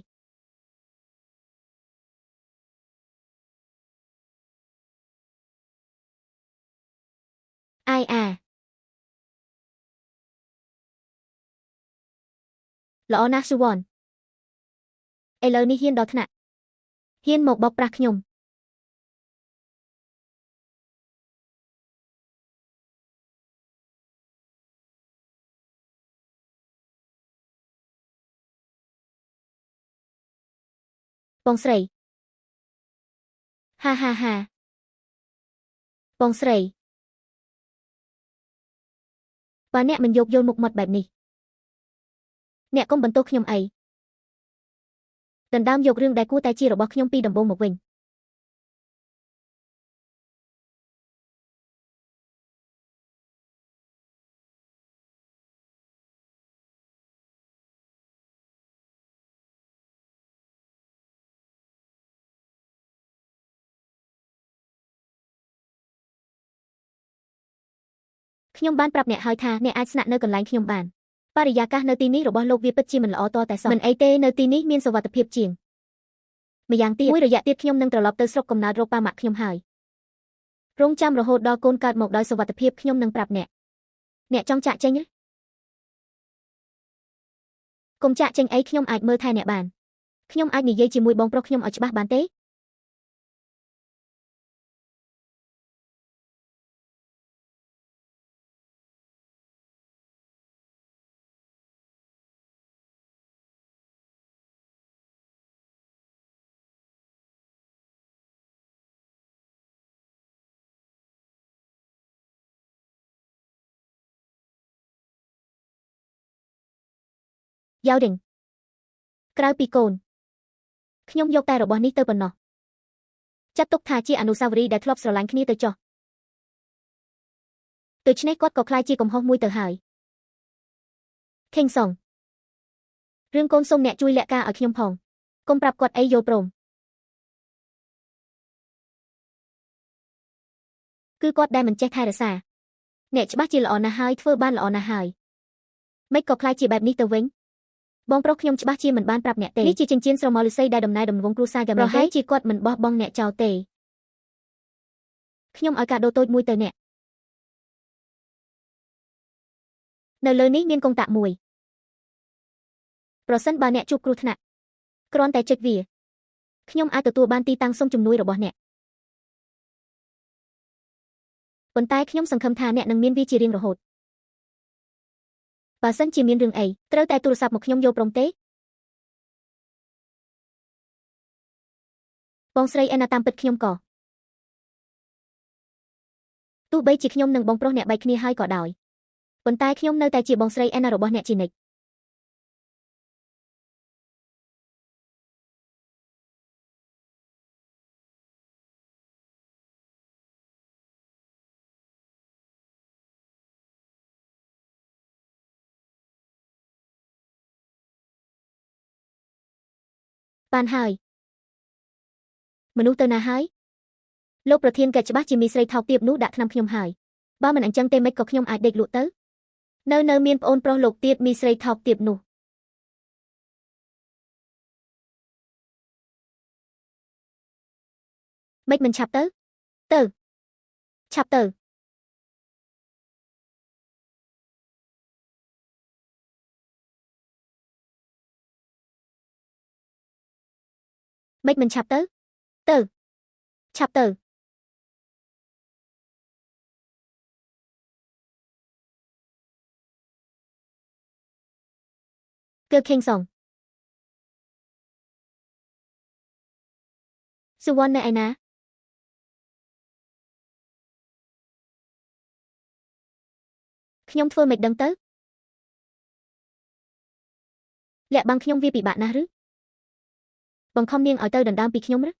អាយល្អណាស់ស៊ូវ៉នឥឡូវនេះហ៊ានដល់ថ្នាក់ហ៊ានមកបោកប្រាស់ខ្ញុំ បងស្រីហាហាហាបងស្រីបើអ្នកមិនយោគយល់មុខមាត់បែបនេះអ្នកកុំបន្ទោសខ្ញុំអីដណ្ដើមយករឿងដែលគួរតែជារបស់ខ្ញុំពីដំបូងមកវិញខ្ញុំបានប្រាប់អ្នកហើយថាអ្នកអាចស្នាក់នៅកន្លែងខ្ញុំបានបរិយាកាសនៅទីនេះរបស់លោកវាពិតជាមិនល្អតតែសោះមិនអីទេនៅទីនេះមានសុវត្ថិភាពជាងម្យ៉ាងទៀតមួយរយៈទៀតខ្ញុំនឹងត្រឡប់ទៅស្រុកកំណើតរកប៉ាម៉ាក់ខ្ញុំហើយរងចាំរហូតដល់កូនកើតមកដោយសុវត្ថិភាពខ្ញុំនឹងប្រាប់អ្នកចង់ចាក់ចេញកុំចាក់ចេញអីខ្ញុំអាចមើលថែអ្នកបានខ្ញុំអាចនិយាយជាមួយបងប្រុសខ្ញុំឲ្យច្បាស់បានទេយ៉ាវឌិងក្រៅពីកូនខ្ញុំយកតែរបស់នេះទៅប៉ុណ្ណោះចាត់ទុកថាជាអនុស្សាវរីយ៍ដែលធ្លាប់ស្រឡាញ់គ្នាទៅចុះដូច្នេះគាត់ក៏ខ្លាចជាកំហុសមួយទៅហើយខេងសុងរឿងកូនសូមអ្នកជួយលាក់ការឲ្យខ្ញុំផងកុំប្រាប់គាត់អីយល់ព្រមគឺគាត់ដែលមិនចេះថែរក្សាអ្នកច្បាស់ជាល្អណាស់ហើយធ្វើបានល្អណាស់ហើយមិនក៏ខ្លាចជាបែបនេះទៅវិញបងប្រុសខ្ញុំច្បាស់ជាមិនបានប្រាប់អ្នកទេនេះជាចិញ្ចៀនស្រមោលឫស្សីដែលដំណើរដំណងគ្រួសារហ្គាមែនប្រហែលជាគាត់មិនបោះបង់អ្នកចោលទេខ្ញុំឲ្យកាដូតូចមួយទៅអ្នកនៅលើនេះមានកុងតាក់មួយប្រសិនបើអ្នកជួបគ្រោះថ្នាក់គ្រាន់តែចុចវាខ្ញុំអាចទទួលបានទីតាំងសុំជំនួយរបស់អ្នកប៉ុន្តែខ្ញុំសង្ឃឹមថាអ្នកនឹងមានវាជារៀងរហូតបើសិនជាមានរឿងអីត្រូវតែទូរស័ព្ទមកខ្ញុំយកព្រមទេបងស្រីអេណាតាមពិតខ្ញុំក៏ទោះបីជាខ្ញុំនិងបងប្រុសអ្នកបែកគ្នាហើយក៏ដោយប៉ុន្តែខ្ញុំនៅតែជាបងស្រីអេណារបស់អ្នកជានិច្ចបានហើយមនុស្សទៅណាហើយលោកប្រធានកិច្ចច្បាស់ជាមីស្រីថោកទាបនោះដាក់ថ្នាំខ្ញុំហើយបើមិនអញ្ចឹងទេមិនក៏ខ្ញុំអាចដេកលក់ទៅនៅមានប្អូនប្រុសលោកទៀតមីស្រីថោកទាបនោះមិនឆាប់ទៅឆាប់ទៅមិនឆាប់ទៅឆាប់ទៅគឺខេងសុងសុវណ្ណនៅឯណាខ្ញុំធ្វើមិនដឹងទៅលាក់បាំងខ្ញុំវាពិបាកណាស់ឬបង្ខំនាងឲ្យទៅដណ្ដើមពីខ្ញុំឬ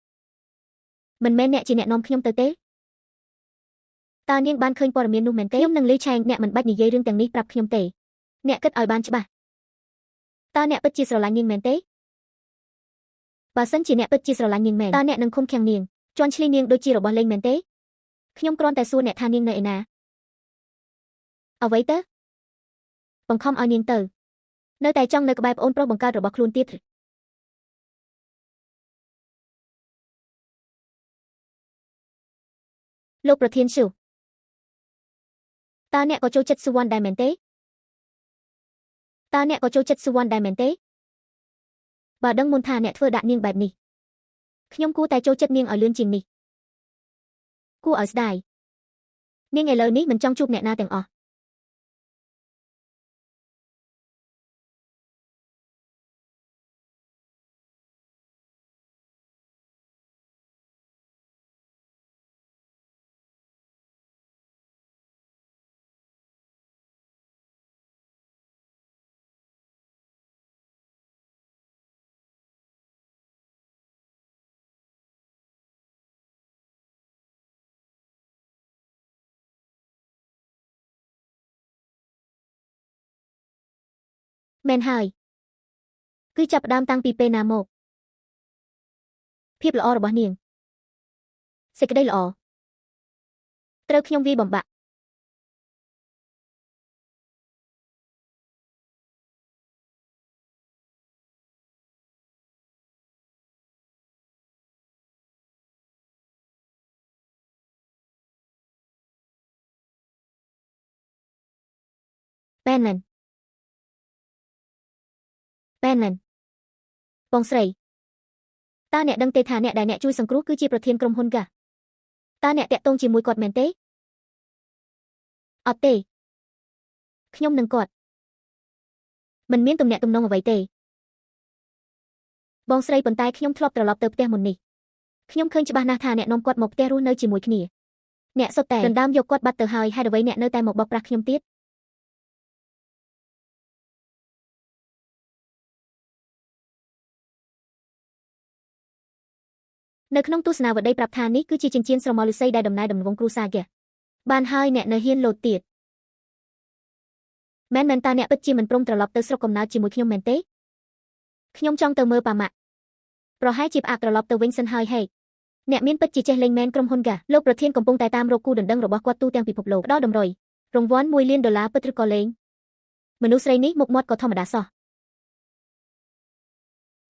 មិនមែនអ្នកជាអ្នកនាំខ្ញុំទៅទេតើនាងបានឃើញព័ត៌មាននោះមែនទេខ្ញុំនឹងលឺឆែងអ្នកមិនបាច់និយាយរឿងទាំងនេះប្រាប់ខ្ញុំទេអ្នកគិតឲ្យបានច្បាស់តើអ្នកពិតជាស្រឡាញ់នាងមែនទេបើសិនជាអ្នកពិតជាស្រឡាញ់នាងមែនតើអ្នកនឹងឃុំឃាំងនាងជន់ឈ្លីនាងដូចជារបស់លេងមែនទេខ្ញុំគ្រាន់តែសួរអ្នកថានាងនៅឯណាអ្វីទៅបង្ខំឲ្យនាងទៅនៅតែចង់នៅក្បែរប្អូនប្រុសបង្កើតរបស់ខ្លួនទៀតលោកប្រធានស៊ូតើអ្នកក៏ចូលចិត្តស៊ូវ៉ាន់ដែរមែនទេតើអ្នកក៏ចូលចិត្តស៊ូវ៉ាន់ដែរមែនទេបើដឹងមុនថាអ្នកធ្វើដាក់នាងបែបនេះខ្ញុំគួរតែចូលចិត្តនាងឲ្យលឿនជាងនេះគួរឲ្យស្ដាយនាងឥឡូវនេះមិនចង់ជួបអ្នកណាទាំងអស់ មែនហើយគឺចាប់ផ្ដើមតាំងពីពេលណាមកភាពល្អរបស់នាងសេចក្ដីល្អត្រូវខ្ញុំវាយបំបាក់បែនឡិនបងស្រីតើអ្នកដឹងទេថាអ្នកដែលអ្នកជួយសង្គ្រោះគឺជាប្រធានក្រុមហ៊ុនកាតើអ្នកតាក់ទងជាមួយគាត់មែនទេអត់ទេខ្ញុំនឹងគាត់មិនមានទំនាក់ទំនងអ្វីទេបងស្រីប៉ុន្តែខ្ញុំធ្លាប់ត្រឡប់ទៅផ្ទះមុននេះខ្ញុំឃើញច្បាស់ណាស់ថាអ្នកនាំគាត់មកផ្ទះរស់នៅជាមួយគ្នាអ្នកសុទ្ធតែដណ្ដើមយកគាត់បាត់ទៅហើយហេតុអ្វីអ្នកនៅតែមកបោកប្រាស់ខ្ញុំទៀតនៅក្នុងទស្សនាវដ្តីប្រាប់ថានេះគឺជាចិញ្ចៀនស្រមោលឫស្សីដែលដំណើរដំណងគ្រួសារហ្គាបានហើយអ្នកនៅហ៊ានលោតទៀតមែនតើអ្នកពិតជាមិនព្រមត្រឡប់ទៅស្រុកកំណើតជាមួយខ្ញុំមែនទេខ្ញុំចង់ទៅមើលប៉ាម៉ាក់ប្រហែលជាផ្អាកត្រឡប់ទៅវិញសិនហើយហេអ្នកមានពិតជាចេះលេងមែនក្រុមហ៊ុនហ្គាលោកប្រធានកំពុងតែតាមរកគូដណ្ដឹងរបស់គាត់ទូទាំងពិភពលោកផ្ដល់តម្រុយរង្វាន់$1 លានពិតឬក៏លេងមនុស្សស្រីនេះមុខមាត់ក៏ធម្មតាសោះ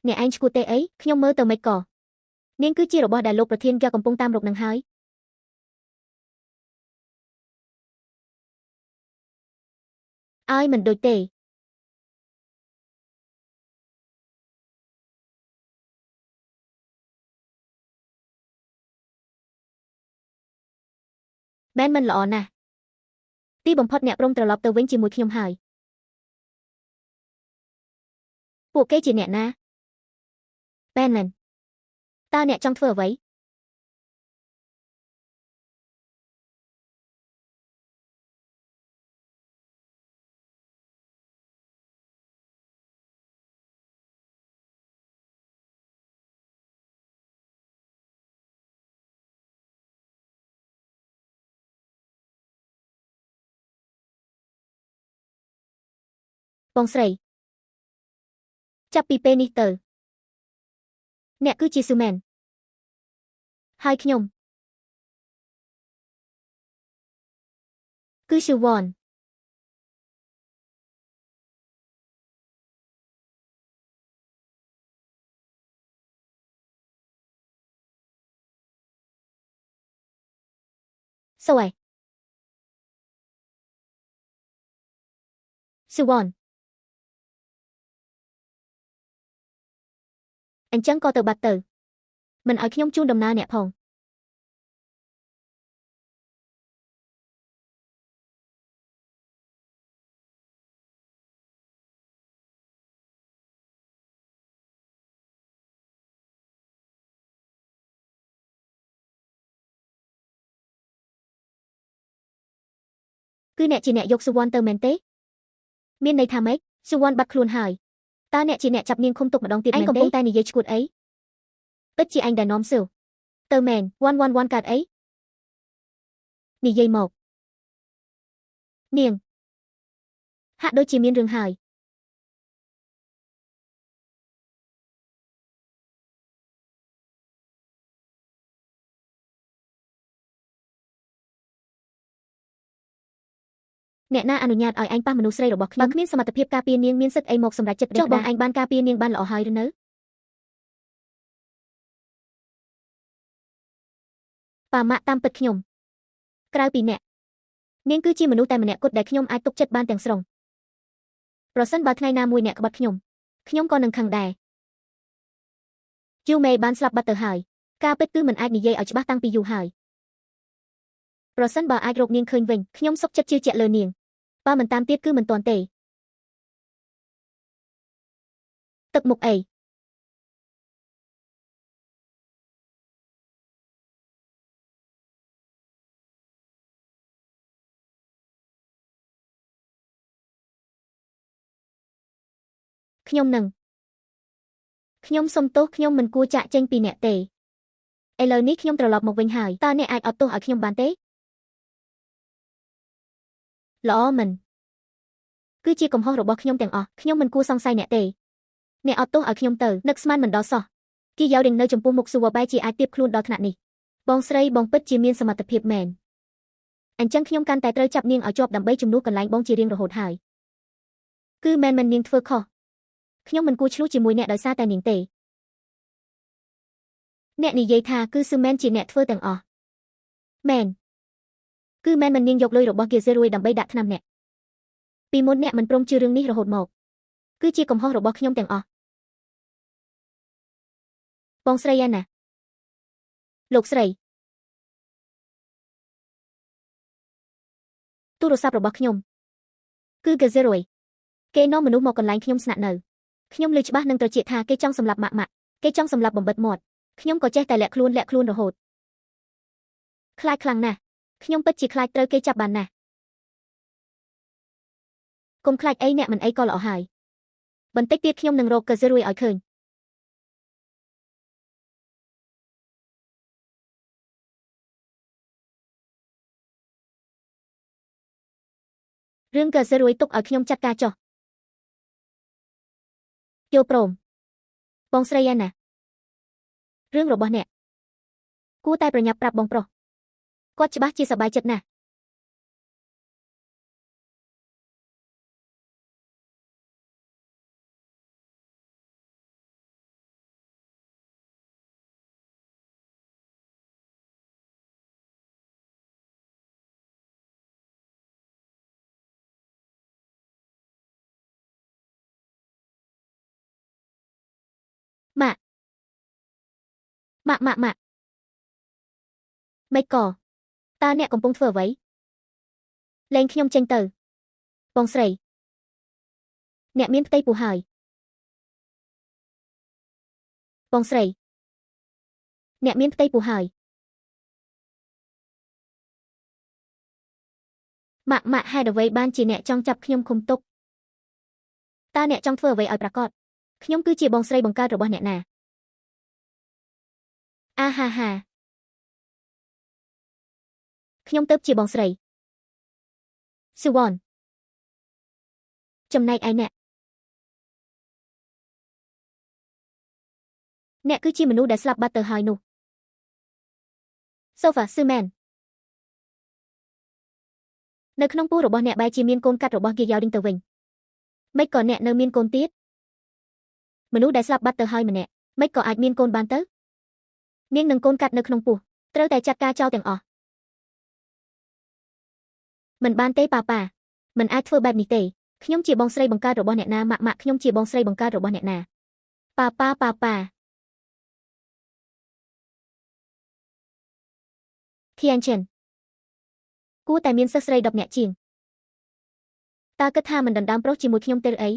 អ្នកឯងឈ្គួតទេអីខ្ញុំមើលទៅមិនក៏នាងគឺជារបស់ដែលលោកប្រធានហ្គាកំពុងតាមរកនឹងហើយអើយមិនដូចទេមែនមិនល្អណាស់ទីបំផុតអ្នកព្រមត្រឡប់ទៅវិញជាមួយខ្ញុំហើយពួកគេជាអ្នកណាបែនឡិនតើអ្នកចង់ធ្វើអ្វីបងស្រីចាប់ពីពេលនេះទៅអ្នកគឺជាស៊ូមែនហើយខ្ញុំគឺស៊ូវ៉នសូអេស៊ូវ៉នអញ្ចឹងក៏ទៅបាត់ទៅមិនឲ្យខ្ញុំជូនដំណើរអ្នកផងគឺអ្នកជាអ្នកយកស៊ូវ៉នទៅមែនទេមានន័យថាម៉េចស៊ូវ៉នបាត់ខ្លួនហើយតើអ្នកជាអ្នកចាប់នាងឃុំទុកម្ដងទៀតមែនទេឯងកំពុងតែនិយាយឈ្គួតអីពិតជាឯងដែលនាំស៊ូទៅមែនវ៉ាន់កើតអីនិយាយមកនាងហាក់ដូចជាមានរឿងហើយអ្នកណាអនុញ្ញាតឲ្យឯងប៉ះមនុស្សស្រីរបស់ខ្ញុំបើគ្មានសមត្ថភាពការពារនាងមានសិទ្ធិអីមកសម្រេចចិត្តចុះបងឯងបានការពារនាងបានល្អហើយឬនៅប៉ាម៉ាក់តាមពិតខ្ញុំក្រៅពីអ្នកនាងគឺជាមនុស្សតែម្នាក់គត់ដែលខ្ញុំអាចទុកចិត្តបានទាំងស្រុងប្រសិនបើថ្ងៃណាមួយអ្នកក្បត់ខ្ញុំក៏នឹងខឹងដែរយូមេបានស្លាប់បាត់ទៅហើយការពិតគឺមិនអាចនិយាយឲ្យច្បាស់តាំងពីយូរហើយប្រសិនបើអាចរកនាងឃើញវិញខ្ញុំសុខចិត្តជឿជាក់លើនាងបើមិនតាមទៀតគឺមិនទាន់ទេទឹកមុខអីខ្ញុំសុំទោសខ្ញុំមិនគួរចាកចេញពីអ្នកទេឥឡូវនេះខ្ញុំត្រឡប់មកវិញហើយតើអ្នកអាចអត់ទោសឲ្យខ្ញុំបានទេល្អមិន គឺជាកំហុសរបស់ខ្ញុំទាំងអស់ខ្ញុំមិនគួរសង្ស័យអ្នកទេអ្នកអត់ទោសឲ្យខ្ញុំទៅនឹកស្មានមិនដល់សោះគីយ៉ាវឌីងនៅចំពោះមុខសួរបែរជាអាចទៀបខ្លួនដល់ថ្នាក់នេះបងស្រីបងពិតជាមានសមត្ថភាពមែនអញ្ចឹងខ្ញុំកាន់តែត្រូវចាប់នាងឲ្យជាប់ដើម្បីជំនួសកន្លែងបងជារៀងរហូតហើយគឺមែននាងធ្វើខុសខ្ញុំមិនគួរឆ្លោះជាមួយអ្នកដោយសារតែនាងទេអ្នកនិយាយថាគឺស៊ឺមែនជាអ្នកធ្វើទាំងអស់មែនគឺមែននាងយកលុយរបស់ Gezerui ដើម្បីដាក់ថ្នាំអ្នកពីមុនអ្នកមិនព្រមជឿរឿងនេះរហូតមកគឺជាកំហុសរបស់ខ្ញុំទាំងអស់បងស្រីឯណាលោកស្រីទូរស័ព្ទរបស់ខ្ញុំគឺ Gezerui គេនាំមនុស្សមកកន្លែងខ្ញុំស្នាក់នៅខ្ញុំឮច្បាស់នឹងត្រជាក់ថាគេចង់សម្លាប់ម៉ាក់គេចង់សម្លាប់បំបិតមាត់ខ្ញុំក៏ចេះតែលាក់ខ្លួនរហូតខ្លាចខ្លាំងណាស់ខ្ញុំពិតជាខ្លាចត្រូវគេចាប់បានណាស់កុំខ្លាចអីអ្នកមិនអីក៏ល្អហើយបន្តិចទៀតខ្ញុំនឹងរក Gezerui ឲ្យឃើញរឿង Gezerui ទុកឲ្យខ្ញុំចាត់ការចុះយល់ព្រមបងស្រីឯណារឿងរបស់អ្នកគួរតែប្រញាប់ប្រាប់បងប្រុសគាត់ច្បាស់ជាសប្បាយចិត្តណាស់ម៉ាក់មិនក៏តើអ្នកកំពុងធ្វើអ្វីលែងខ្ញុំចេញទៅបងស្រីអ្នកមានផ្ទៃពោះហើយបងស្រីអ្នកមានផ្ទៃពោះហើយម៉ាក់ហេតុអ្វីបានជាអ្នកចង់ចាប់ខ្ញុំឃុំទុកតើអ្នកចង់ធ្វើអ្វីឲ្យប្រាកដខ្ញុំគឺជាបងស្រីបង្កើតរបស់អ្នកណាអាហាហាខ្ញុំទៅជាបងស្រីស៊ឺវ៉នចំណែកឯអ្នកគឺជាមនុស្សដែលស្លាប់បាត់ទៅហើយនោះសូហ្វាស៊ឺមែននៅក្នុងពោះរបស់អ្នកបែរជាមានកូនកាត់របស់ Geyaoding ទៅវិញមិនក៏អ្នកនៅមានកូនទៀតមនុស្សដែលស្លាប់បាត់ទៅហើយម្នាក់មិនក៏អាចមានកូនបានទៅនាងនឹងកូនកាត់នៅក្នុងពោះត្រូវតែចាត់ការចោលទាំងអស់មិនបានទេប៉ាមិនអាចធ្វើបែបនេះទេខ្ញុំជាបងស្រីបង្កើតរបស់អ្នកណាម៉ាក់ខ្ញុំជាបងស្រីបង្កើតរបស់អ្នកណាប៉ាខៀនចិនគួរតែមានសិស្សស្រី10នាក់ជាងតើគិតថាមិនដណ្ដើមប្រុសជាមួយខ្ញុំទេឬអី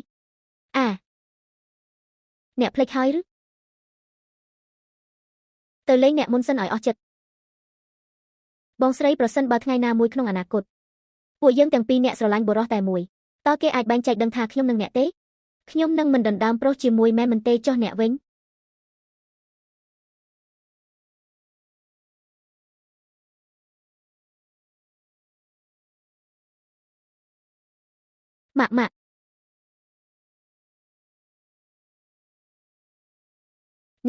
អ្នកភ្លេចហើយឬទៅលេងអ្នកមុនសិនឲ្យអស់ចិត្តបងស្រីប្រសិនបើថ្ងៃណាមួយក្នុងអនាគតពួកយើងទាំងពីរអ្នកស្រឡាញ់បុរសតែមួយតើគេអាចបែងចែកដឹងថាខ្ញុំនឹងអ្នកទេខ្ញុំនឹងមិនដណ្ដើមប្រុសជាមួយមែនមិនទេចុះអ្នកវិញម៉ាក់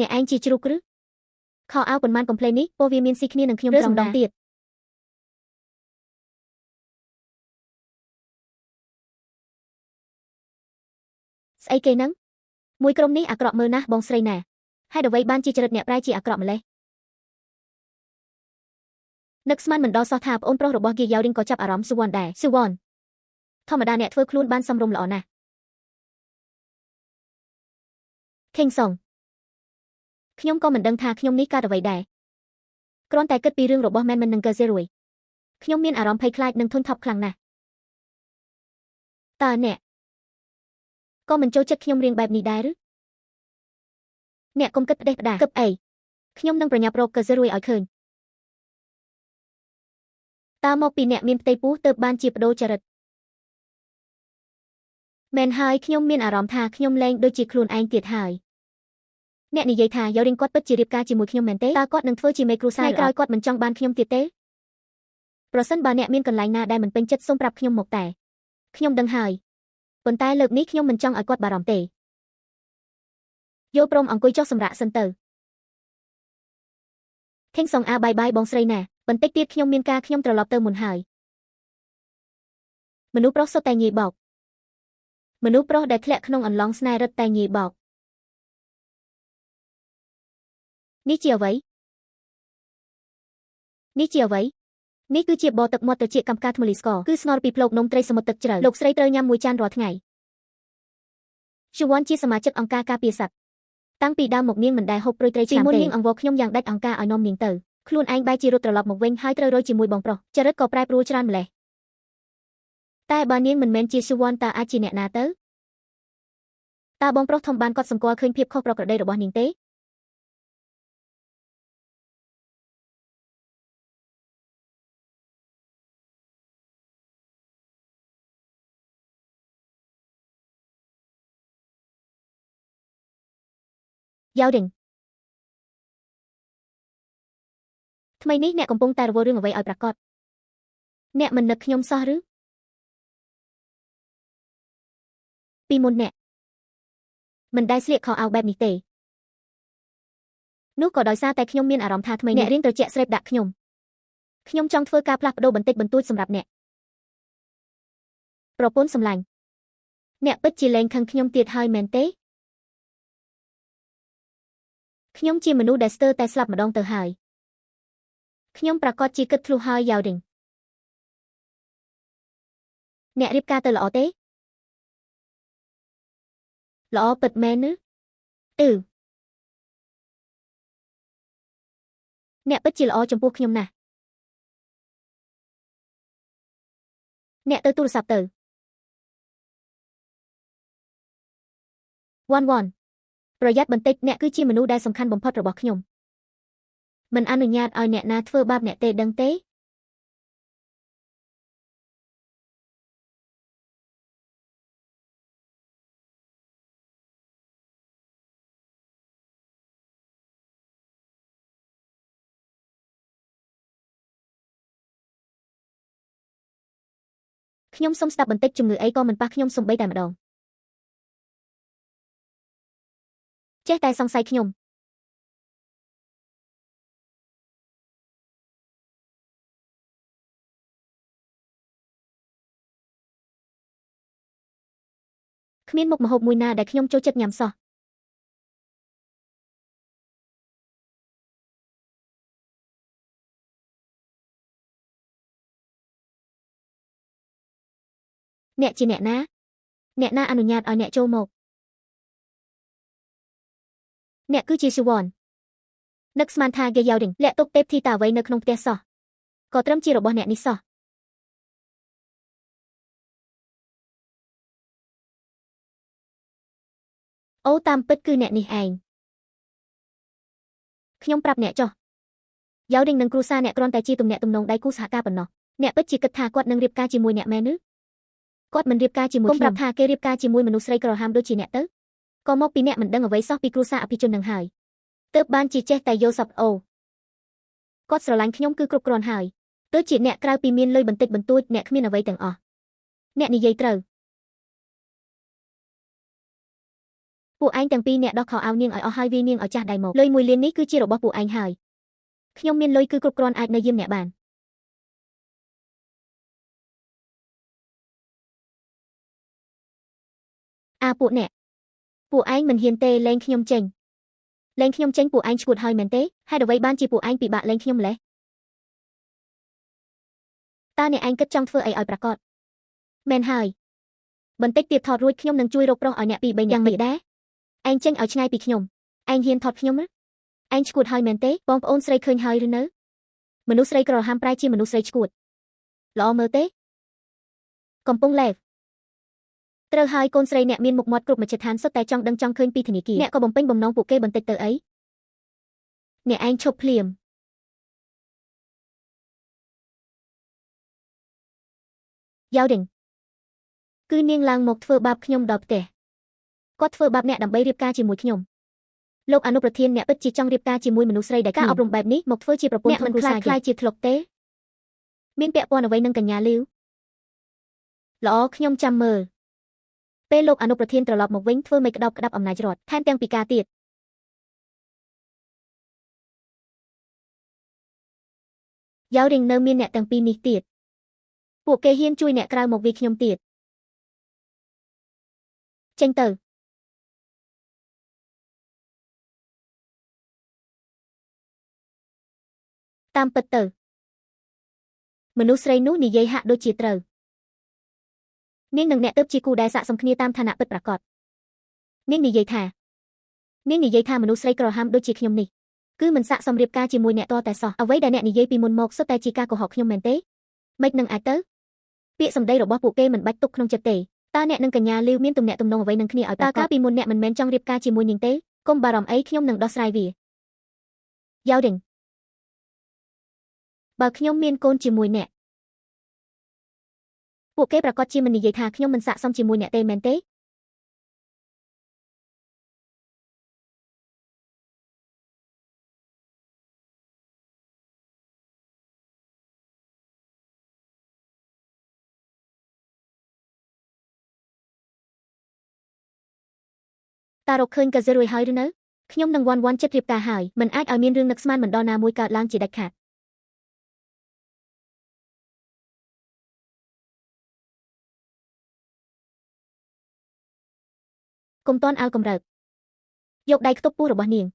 អ្នកឯងជាជ្រូកឬខោអាវប៉ុន្មានកំភ្លេងនេះពោះវាមានស៊ីគ្នានឹងខ្ញុំត្រង់ដងទៀតស្អីគេហ្នឹងមួយក្រុមនេះអាក្រក់មើលណាស់បងស្រីណាហេតុអ្វីបានជាចរិតអ្នកប្រែជាអាក្រក់ម្លេះនឹកស្មានមិនដល់សោះថាប្អូនប្រុសរបស់ Geyaoding ក៏ចាប់អារម្មណ៍ស៊ឺវ៉នដែរស៊ឺវ៉នធម្មតាអ្នកធ្វើខ្លួនបានសមរម្យល្អណាស់ខេងសុងខ្ញុំក៏មិនដឹងថាខ្ញុំនេះកើតអ្វីដែរគ្រាន់តែគិតពីរឿងរបស់មែនមិននឹង Gezerui ខ្ញុំមានអារម្មណ៍ភ័យខ្លាចនិងធុញថប់ខ្លាំងណាស់តើអ្នកក៏មិនចូលចិត្តខ្ញុំរៀងបែបនេះដែរឬអ្នកកុំគិតផ្ដេសផ្ដាសគិតអីខ្ញុំនឹងប្រញាប់រក Gezerui ឲ្យឃើញតើមកពីអ្នកមានផ្ទៃពោះទើបបានជាបដូរចរិតមែនហើយខ្ញុំមានអារម្មណ៍ថាខ្ញុំលែងដូចជាខ្លួនឯងទៀតហើយអ្នកនិយាយថាយោរីងគាត់ពិតជារៀបការជាមួយខ្ញុំមែនទេតើគាត់នឹងធ្វើជាមេគ្រួសារក្រោយគាត់មិនចង់បានខ្ញុំទៀតទេប្រសិនបើអ្នកមានកន្លែងណាដែលមិនពេញចិត្តសូមប្រាប់ខ្ញុំមកតែខ្ញុំដឹងហើយ ប៉ុន្តែលើកនេះខ្ញុំមិនចង់ឲ្យគាត់បារម្ភទេយកព្រមអង្គុយចុះសម្រាកសិនទៅខេងសងអាបាយបាយបងស្រីណាបន្តិចទៀតខ្ញុំមានការខ្ញុំត្រឡប់ទៅមុនហើយមនុស្សប្រុសសុទ្ធតែងាយបោកមនុស្សប្រុសដែលធ្លាក់ក្នុងអន្លង់ស្នេហ៍រឹតតែងាយបោកនេះជាអ្វីនេះគឺជាបបរទឹកមាត់ត្រចៀកកម្មការថ្មលីស្ករគឺស្ងរពីភ្លុកនំត្រីសមុទ្រទឹកជ្រៅលោកស្រីត្រូវញ៉ាំមួយចានរាល់ថ្ងៃជវ័នជាសមាជិកអង្គការការពារសត្វតាំងពីដើមមកនាងមិនដែលហូបព្រួយត្រីឆ្នាំទេមុននាងអង្វរខ្ញុំយ៉ាងដាច់អង្គការឲ្យនាំនាងទៅខ្លួនឯងបែរជារត់ត្រឡប់មកវិញហើយត្រូវរយជាមួយបងប្រុសចរិតក៏ប្រែប្រួលច្រើនម្ល៉េះតែបើនាងមិនមែនជាជវ័នតើអាចជាអ្នកណាទៅតើបងប្រុសធំបានកត់សម្គាល់ឃើញភាពខុសប្រក្រតីរបស់នាងទេយ៉ាវឌិងថ្មីនេះអ្នកកំពុងតែរវល់រឿងអ្វីឲ្យប្រាកដអ្នកមិននឹកខ្ញុំសោះឬពីមុនអ្នកមិនដែលស្លៀកខោអាវបែបនេះទេនោះក៏ដោយសារតែខ្ញុំមានអារម្មណ៍ថាថ្មីអ្នករៀងត្រជាក់ស្រេបដាក់ខ្ញុំចង់ធ្វើការផ្លាស់ប្ដូរបន្តិចបន្តួចសម្រាប់អ្នកប្រពន្ធសម្លាញ់អ្នកពិតជាលែងខឹងខ្ញុំទៀតហើយមែនទេខ្ញុំជាមនុស្សដែលស្ទើរតែស្លាប់ម្ដងទៅហើយខ្ញុំប្រកាសជាគិតធ្លុះហើយយ៉ាវឌិងអ្នករៀបការទៅល្អទេល្អពិតមែនឬអ្នកពិតជាល្អចំពោះខ្ញុំណាស់អ្នកទៅទូរស័ព្ទទៅវ៉ាន់ប្រយ័ត្នបន្តិចអ្នកគឺជាមនុស្សដែលសំខាន់បំផុតរបស់ខ្ញុំមិនអនុញ្ញាតឲ្យអ្នកណាធ្វើបាបអ្នកទេដឹងទេខ្ញុំសុំស្ដាប់បន្តិចជំងឺអីក៏មិនប៉ះខ្ញុំសូម្បីតែម្ដងចេះតែសង្ស័យខ្ញុំគ្មានមុខម្ហូបមួយណាដែលខ្ញុំចូលចិត្តញ៉ាំសោះអ្នកជាអ្នកណាអនុញ្ញាតឲ្យអ្នកចូលមកអ្នកគឺជាស៊ីវ៉ននឹកស្មានថាហ្គេយ៉ាវឌិងលាក់ទុកទេពធីតាអ្វីនៅក្នុងផ្ទះសោះក៏ត្រឹមជារបស់អ្នកនេះសោះអូតាមពិតគឺអ្នកនេះឯងខ្ញុំប្រាប់អ្នកចុះយ៉ាវឌិងនិងគ្រូសាអ្នកគ្រាន់តែជាទំនាក់ទំនងដៃគូសហការប៉ុណ្ណោះអ្នកពិតជាគិតថាគាត់នឹងរៀបការជាមួយអ្នកមែនឬគាត់មិនរៀបការជាមួយខ្ញុំប្រាប់ថាគេរៀបការជាមួយមនុស្សស្រីក្រហាមដូចជាអ្នកទៅក៏មកពីអ្នកមិនដឹងអ្វីសោះពីគ្រួសារអភិជននឹងហើយទើបបានជាចេះតែយកសពអូគាត់ស្រឡាញ់ខ្ញុំគឺគ្រប់គ្រាន់ហើយទើបជាអ្នកក្រៅពីមានលុយបន្តិចបន្តួចអ្នកគ្មានអ្វីទាំងអស់អ្នកនិយាយត្រូវពួកឯងទាំងពីរអ្នកដោះខោអាវនាងឲ្យអស់ហើយវាយនាងឲ្យចាស់ដៃមកលុយ1 លាននេះគឺជារបស់ពួកឯងហើយខ្ញុំមានលុយគឺគ្រប់គ្រាន់អាចនៅយាមអ្នកបានពួកឯងមិនហ៊ានទេលែងខ្ញុំចេញពួកឯងឈួតហើយមែនទេហេតុអ្វីបានជាពួកឯងពិបាកលែងខ្ញុំម្ល៉េះតើអ្នកឯងគិតចង់ធ្វើអីឲ្យប្រាកដមែនហើយបន្តិចទៀតថតរួចខ្ញុំនឹងជួយរកប្រុសឲ្យអ្នក2 3យ៉ាងមិនដែរឯងចេញឲ្យឆ្ងាយពីខ្ញុំឯងហ៊ានថតខ្ញុំឬឯងឈួតហើយមែនទេបងប្អូនស្រីឃើញហើយឬនៅមនុស្សស្រីក្រហាមប្រែជាមនុស្សស្រីឈួតល្អមើលទេកំពុងលេវត្រូវហើយកូនស្រីអ្នកមានមុខមាត់គ្រប់មជ្ឈដ្ឋានសុទ្ធតែចង់ដឹងចង់ឃើញពីធនាគារអ្នកក៏បំពេញបំណងពួកគេបន្តិចទៅអីអ្នកឯងឈប់ភ្លាមយ៉ាវឌិងគឺនាងឡើងមកធ្វើបាបខ្ញុំដល់ផ្ទះគាត់ធ្វើបាបអ្នកដើម្បីរៀបការជាមួយខ្ញុំលោកអនុប្រធានអ្នកពិតជាចង់រៀបការជាមួយមនុស្សស្រីដែលការអប់រំបែបនេះមកធ្វើជាប្រពន្ធក្នុងគ្រួសារខ្លាយជាធ្លុកទេមានពាក់ព័ន្ធអ្វីនឹងកញ្ញាលាវល្អខ្ញុំចាំមើល ពេលលោកអនុប្រធានត្រឡប់មកវិញធ្វើមិនក្តោបក្តាប់អំណាចរដ្ឋថែមទាំងពីការទៀតយ៉ាវរីងនៅមានអ្នកទាំងពីរនេះទៀតពួកគេហ៊ានជួយអ្នកក្រៅមកវាយខ្ញុំទៀតចេញទៅតាមពិតទៅមនុស្សស្រីនោះនិយាយហាក់ដូចជាត្រូវនាងនិងអ្នកទើបជាគូដែលស័ក្តិសមគ្នាតាមឋានៈពិតប្រាកដនាងនិយាយថាមនុស្សស្រីក្រហាមដូចជាខ្ញុំនេះគឺមិនស័ក្តិសមរៀបការជាមួយអ្នកតតែសោះអ្វីដែលអ្នកនិយាយពីមុនមកសុទ្ធតែជាការកុហកខ្ញុំមែនទេមិននឹងអាចទៅពាក្យសម្ដីរបស់ពួកគេមិនបាច់ទុកក្នុងចិត្តទេតើអ្នកនិងកញ្ញាលីវមានទំនាក់ទំនងអ្វីនឹងគ្នាឲ្យតើកាលពីមុនអ្នកមិនមែនចង់រៀបការជាមួយនាងទេកុំបារម្ភអីខ្ញុំនឹងដោះស្រាយវាយ៉ាវឌិងបើខ្ញុំមានកូនជាមួយអ្នកពួកគេប្រកាសជាមិននិយាយថាខ្ញុំមិនស័ក្តិសមជាមួយអ្នកទេមែនទេតារកឃើញកាហ្សេរួយហើយឬនៅខ្ញុំនឹងវាន់ចិត្តរៀបការហើយមិនអាចឲ្យមានរឿងនឹកស្មានមិនដល់ណាមួយកើតឡើងជាដាច់ខាតកុំតន់អាវកំរើកយកដៃខ្ទប់ពោះរបស់នាង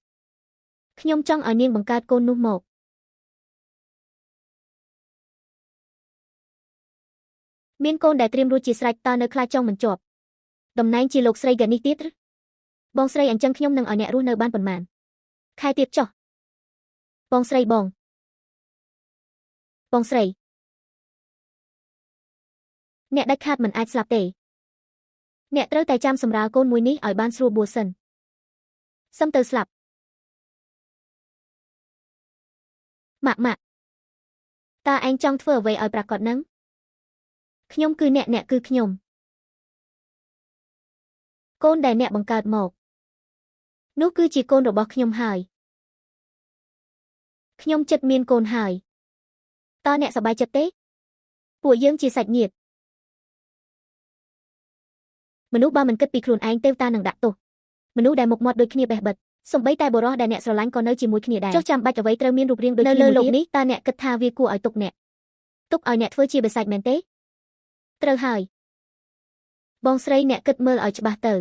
ខ្ញុំចង់ឲ្យនាងបង្កើតកូននោះមកមានកូនដែលត្រៀមរួចជាស្រេចតើនៅខ្លាចចង់មិនជាប់តំណែងជាលោកស្រីកានេះទៀតឬបងស្រីអញ្ចឹងខ្ញុំនឹងឲ្យអ្នករស់នៅបានប៉ុន្មានខែទៀតចុះបងស្រីបងស្រីអ្នកដាច់ខាតមិនអាចស្លាប់ទេអ្នកត្រូវតែចាំសម្រាលកូនមួយនេះឲ្យបានស្រួលបួលសិនសឹមទៅស្លាប់ម៉ាក់តើឯងចង់ធ្វើអ្វីឲ្យប្រាកដនឹងខ្ញុំគឺអ្នកគឺខ្ញុំកូនដែលអ្នកបង្កើតមកនោះគឺជាកូនរបស់ខ្ញុំហើយខ្ញុំចិត្តមានកូនហើយតើអ្នកសប្បាយចិត្តទេពួកយើងជាសាច់ញាតិមនុស្សបើមិនគិតពីខ្លួនឯងទេវតានឹងដាក់ទោសមនុស្សដែលមុខមាត់ដូចគ្នាបេះបិទសូម្បីតែបុរសដែលអ្នកស្រឡាញ់ក៏នៅជាមួយគ្នាដែរចុះចាំបាច់អ្វីត្រូវមានរូបរាងដូចគ្នានៅលើលោកនេះតើអ្នកគិតថាវាគួរឲ្យទុកអ្នកឲ្យអ្នកធ្វើជាបិសាចមែនទេត្រូវហើយបងស្រីអ្នកគិតមើលឲ្យច្បាស់ទៅ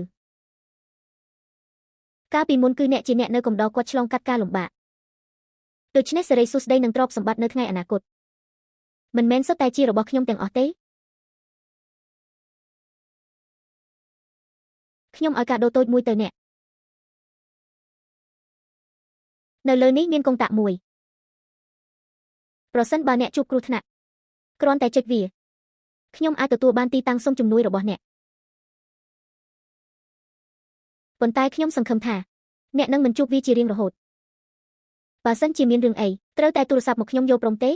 កាលពីមុនគឺអ្នកជាអ្នកនៅកំដរគាត់ឆ្លងកាត់ការលំបាកដូច្នេះសេរីសួស្ដីនឹងទ្រព្យសម្បត្តិនៅថ្ងៃអនាគតមិនមែនសុទ្ធតែជារបស់ខ្ញុំទាំងអស់ទេខ្ញុំឲ្យកាដូតូចមួយទៅអ្នកនៅលើនេះមានកុងតាក់មួយប្រសិនបើអ្នកជួបគ្រោះថ្នាក់គ្រាន់តែចុចវាខ្ញុំអាចទទួលបានទីតាំងសុំជំនួយរបស់អ្នកប៉ុន្តែខ្ញុំសង្ឃឹមថាអ្នកនឹងមិនជួបវាជារៀងរហូតបើសិនជាមានរឿងអីត្រូវតែទូរស័ព្ទមកខ្ញុំយកព្រមទេ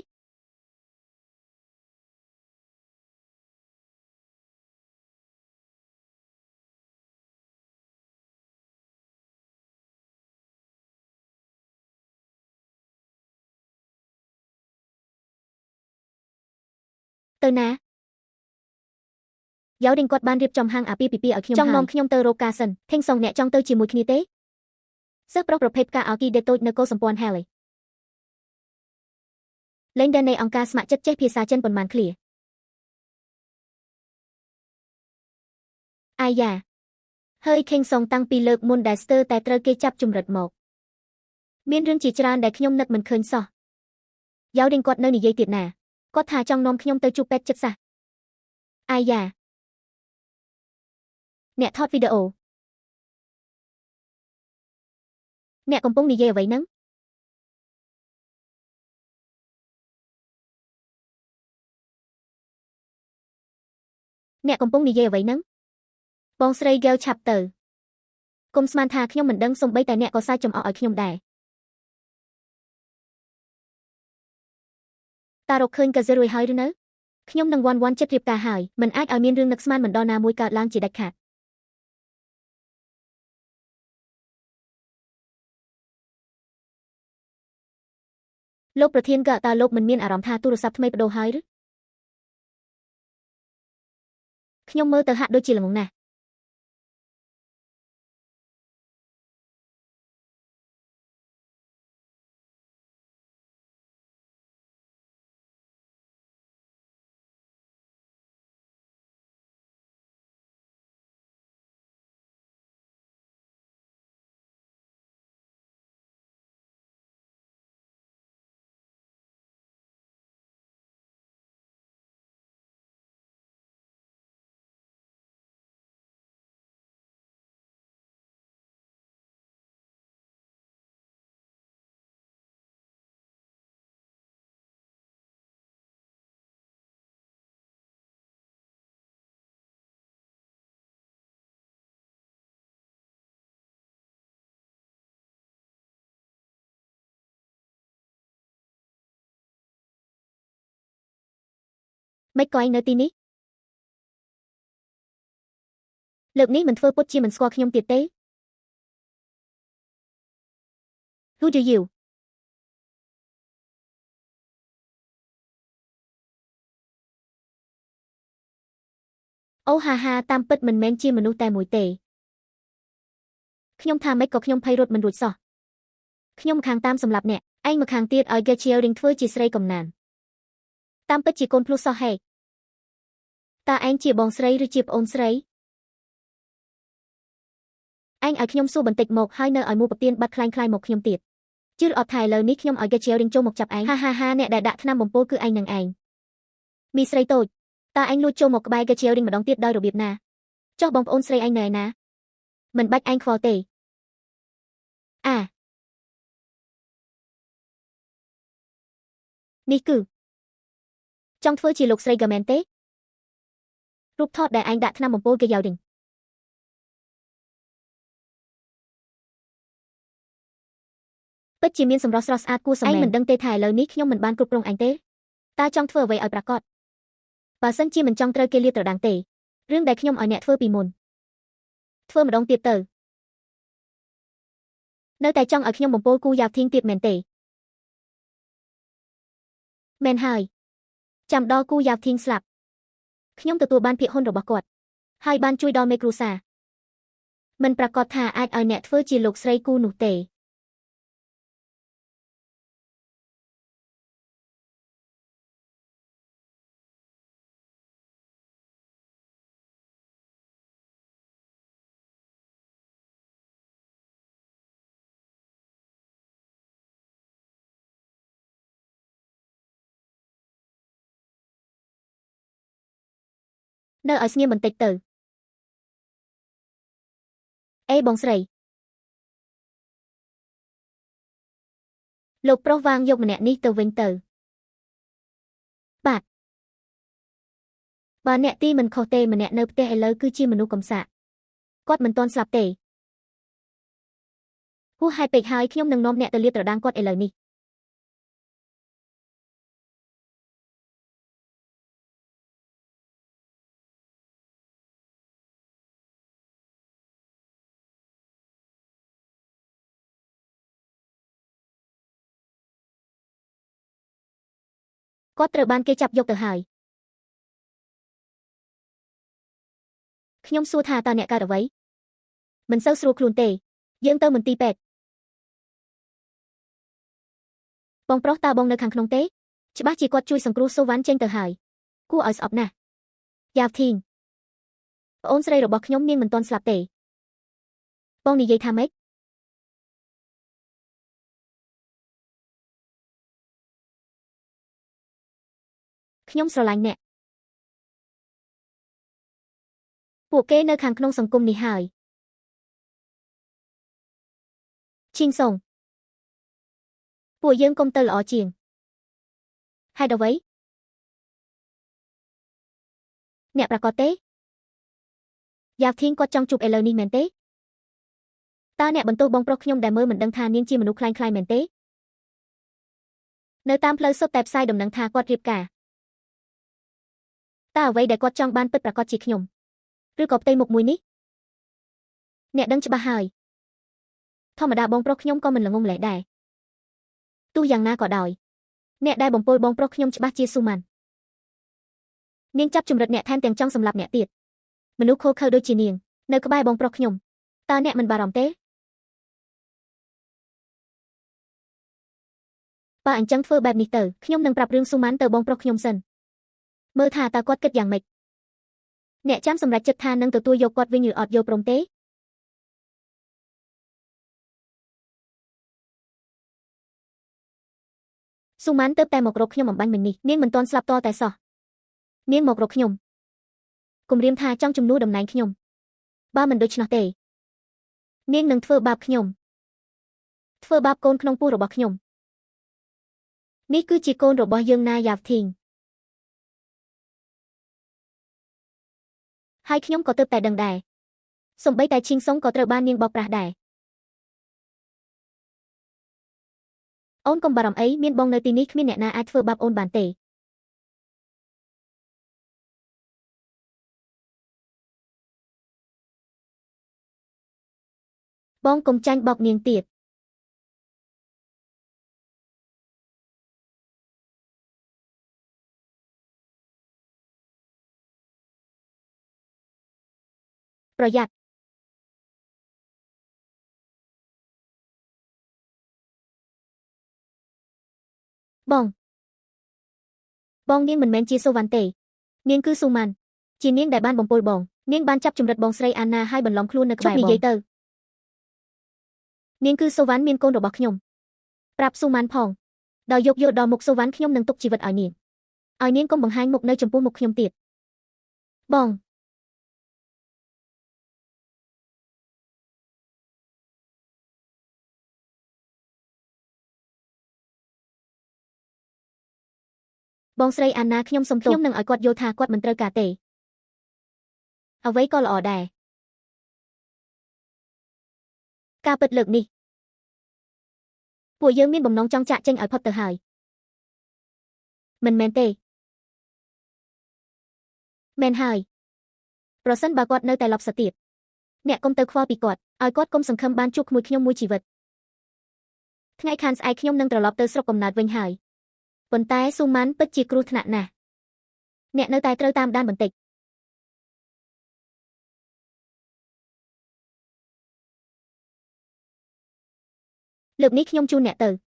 ទៅណាយ៉ាវឌិងគាត់បានរៀបចំហាងអាពាហ៍ពិពាហ៍ឲ្យខ្ញុំចង់នាំខ្ញុំទៅរកការសិនថេងសុងអ្នកចង់ទៅជាមួយគ្នាទេសិស្សប្រុសប្រភេទផ្កាអាគីដេតូចនៅកោសម្ព័ន្ធហែលលេងដែលនៃអង្គការស្ម័គ្រចិត្តចេះភាសាចិនប៉ុន្មានឃ្លាអាយ៉ាហើយខេងសុងតាំងពីលើកមុនដែលស្ទើរតែត្រូវគេចាប់ជំរិតមកមានរឿងជាច្រើនដែលខ្ញុំនឹកមិនឃើញសោះយ៉ាវឌិងគាត់នៅនិយាយទៀតណាគាត់ថាចង់នាំខ្ញុំទៅជួបពេទ្យចិត្តសាស្ត្រអាយ៉ាអ្នកថតវីដេអូអ្នកកំពុងនិយាយអ្វីហ្នឹងបងស្រីហ្គេវឆាប់ទៅគុំស្មានថាខ្ញុំមិនដឹងសូម្បីតែអ្នកក៏សើចចំអកឲ្យខ្ញុំដែរតារកឃើញកាហ្សេរួយហើយឬនៅខ្ញុំនឹងវាន់ចិត្តរៀបការហើយមិនអាចឲ្យមានរឿងនឹកស្មានមិនដល់ណាមួយកើតឡើងជាដាច់ខាតលោកប្រធានក៏តើលោកមិនមានអារម្មណ៍ថាទូរស័ព្ទថ្មីបដូរហើយឬខ្ញុំមើលទៅហាក់ដូចជាល្ងងណាស់ មិនក៏ឯងនៅទីនេះលើកនេះមិនធ្វើពុតជាមិនស្គាល់ខ្ញុំទៀតទេ Who do you អូហាហាតាមពិតមិនមែនជាមនុស្សតែមួយទេខ្ញុំថាម៉េចក៏ខ្ញុំភ័យរត់មិនរួចសោះខ្ញុំខាងតាមសម្រាប់អ្នកឯងមកខាងទៀតឲ្យ Gechiering ធ្វើជាស្រីកំណានតាមពិតជាកូនភ្លោះសោះហេតើឯងជាបងស្រីឬជាប្អូនស្រីឯងឲ្យខ្ញុំសួរបន្តិចមកហើយនៅឲ្យមូប្រទៀនបាត់ខ្លាញ់មកខ្ញុំទៀតជឿអត់ថាឥឡូវនេះខ្ញុំឲ្យ Gechiering ចូលមកចាប់ឯងហាហាអ្នកដែលដាក់ថ្នាំបំពុលគឺឯងនឹងឯងមីស្រីតូចតើឯងលួចចូលមកក្បែរ Gechiering ម្ដងទៀតដោយរបៀបណាចុះបងប្អូនស្រីឯងនៅឯណាមិនបាច់ឯងខ្វល់ទេនេះគឺចង់ធ្វើជាលោកស្រីក៏មែនទេរូបថតដែលឯងដាក់ថ្នាំបំពុល Gechiering ពិតជាមានសម្រស់ស្រស់ស្អាតគួរសមឯងមិនដឹងទេថាឥឡូវនេះខ្ញុំមិនបានគ្រប់គ្រងឯងទេតើចង់ធ្វើអ្វីឲ្យប្រាកដបើសិនជាមិនចង់ត្រូវគេលាតត្រដាងទេរឿងដែលខ្ញុំឲ្យអ្នកធ្វើពីមុនធ្វើម្ដងទៀតទៅនៅតែចង់ឲ្យខ្ញុំបំពុលគូយ៉ាវធីងទៀតមែនទេមែនហើយចាំដល់គូយ៉ាវធីងស្លាប់ខ្ញុំទទួលបានភាគហ៊ុនរបស់គាត់ហើយបានជួយដល់មេគ្រួសារមិនប្រាកដថាអាចឲ្យអ្នកធ្វើជាលោកស្រីគូនោះទេនៅឲ្យស្ងៀមបន្តិចទៅអេបងស្រីលោកប្រុសវាងយកម្នាក់នេះទៅវិញទៅបាទបើអ្នកទីមិនខុសទេម្នាក់នៅផ្ទះឥឡូវគឺជាមនុស្សកំសាកគាត់មិនទាន់ស្លាប់ទេហួសហេតុពេកហើយខ្ញុំនឹងនាំអ្នកទៅលាតត្រដាងគាត់ឥឡូវនេះគាត់ត្រូវបានគេចាប់យកទៅហើយខ្ញុំសួរថាតើអ្នកកើតអ្វីមិនសូវស្រួលខ្លួនទេយើងទៅមន្ទីរពេទ្យបងប្រុសតើបងនៅខាងក្នុងទេច្បាស់ជាគាត់ជួយសង្គ្រោះសូវ៉ាន់ចេញទៅហើយគួរឲ្យស្អប់ណាស់យ៉ាវធីងប្អូនស្រីរបស់ខ្ញុំនាងមិនទាន់ស្លាប់ទេបងនិយាយថាម៉េចខ្ញុំស្រឡាញ់អ្នកពួកគេនៅខាងក្នុងសង្គមនេះហើយឈីងសុងពួកយើងកុំទៅល្អជាងហេតុអ្វីអ្នកប្រកាសទេយ៉ាវធីងគាត់ចង់ជួបឥឡូវនេះមែនទេតើអ្នកបន្ទោសបងប្រុសខ្ញុំដែលមើលមិនដឹងថានាងជាមនុស្សខ្លាំងៗមែនទេនៅតាមផ្លូវសុទ្ធតែផ្សាយដំណឹងថាគាត់រៀបការតើអ្វីដែលគាត់ចង់បានពិតប្រាកដជាខ្ញុំឬក៏ផ្ទៃមុខមួយនេះអ្នកដឹងច្បាស់ហើយធម្មតាបងប្រុសខ្ញុំក៏មិនល្ងងម្លេះដែរទោះយ៉ាងណាក៏ដោយអ្នកដែលបំពុលបងប្រុសខ្ញុំច្បាស់ជាស៊ូម៉ាន់នាងចាប់ជំរិតអ្នកថែមទាំងចង់សម្លាប់អ្នកទៀតមនុស្សខូខើដូចជានាងនៅក្បែរបងប្រុសខ្ញុំតើអ្នកមិនបារម្ភទេបើអញ្ចឹងធ្វើបែបនេះទៅខ្ញុំនឹងប្រាប់រឿងស៊ូម៉ាន់ទៅបងប្រុសខ្ញុំសិនមើលថាតើគាត់គិតយ៉ាងម៉េចអ្នកចាំសម្រេចចិត្តថានឹងទទួលយកគាត់វិញឬអត់យកព្រមទេស៊ូម៉ាន់ទៅតែមករកខ្ញុំអំបញ្ញមិញនេះនាងមិនទាន់ស្លាប់តតែសោះនាងមករកខ្ញុំគំរាមថាចង់ជំនួសតំណែងខ្ញុំបើមិនដូច្នោះទេនាងនឹងធ្វើបាបខ្ញុំធ្វើបាបកូនក្នុងពោះរបស់ខ្ញុំនេះគឺជាកូនរបស់យើងណាយ៉ាវធីងហើយខ្ញុំក៏ទើបតែដឹងដែរសូម្បីតែឈីងសុងក៏ត្រូវបាននាងបោកប្រាស់ដែរអូនកុំបារម្ភអីមានបងនៅទីនេះគ្មានអ្នកណាអាចធ្វើបាបអូនបានទេ បងកុំចាញ់បោកនាងទៀតប្រយ័ត្នបងនាងមិនមែនជាសូវ៉ាន់ទេនាងគឺស៊ូម៉ាន់ជានាងដែលបានបំពុលបងនាងបានចាប់ជំរិតបងស្រីអានណាហើយបន្លំខ្លួននៅក្បែរបងនិយាយទៅនាងគឺសូវ៉ាន់មានកូនរបស់ខ្ញុំប្រាប់ស៊ូម៉ាន់ផងដល់យកដល់មុខសូវ៉ាន់ខ្ញុំនឹងទុកជីវិតឲ្យនាងកុំបង្ហាញមុខនៅចំពោះមុខខ្ញុំទៀតបងស្រីអានណាខ្ញុំសុំទោសខ្ញុំនឹងឲ្យគាត់យល់ថាគាត់មិនត្រូវការទេអ្វីក៏ល្អដែរការពិតលើកនេះពួកយើងមានបំណងចង់ចាក់ចេញឲ្យផុតទៅហើយមិនមែនទេមែនហើយប្រសិនបើគាត់នៅតែឡប់សទៀតអ្នកកុំទៅខ្វល់ពីគាត់ឲ្យគាត់កុំសង្ឃឹមបានជួបជាមួយខ្ញុំមួយជីវិតថ្ងៃខានស្អែកខ្ញុំនឹងត្រឡប់ទៅស្រុកកំណើតវិញហើយប៉ុន្តែស៊ូម៉ាន់ពិតជាគ្រោះថ្នាក់ណាស់អ្នកនៅតែត្រូវតាមដានបន្តិចលើកនេះខ្ញុំជូនអ្នកទៅ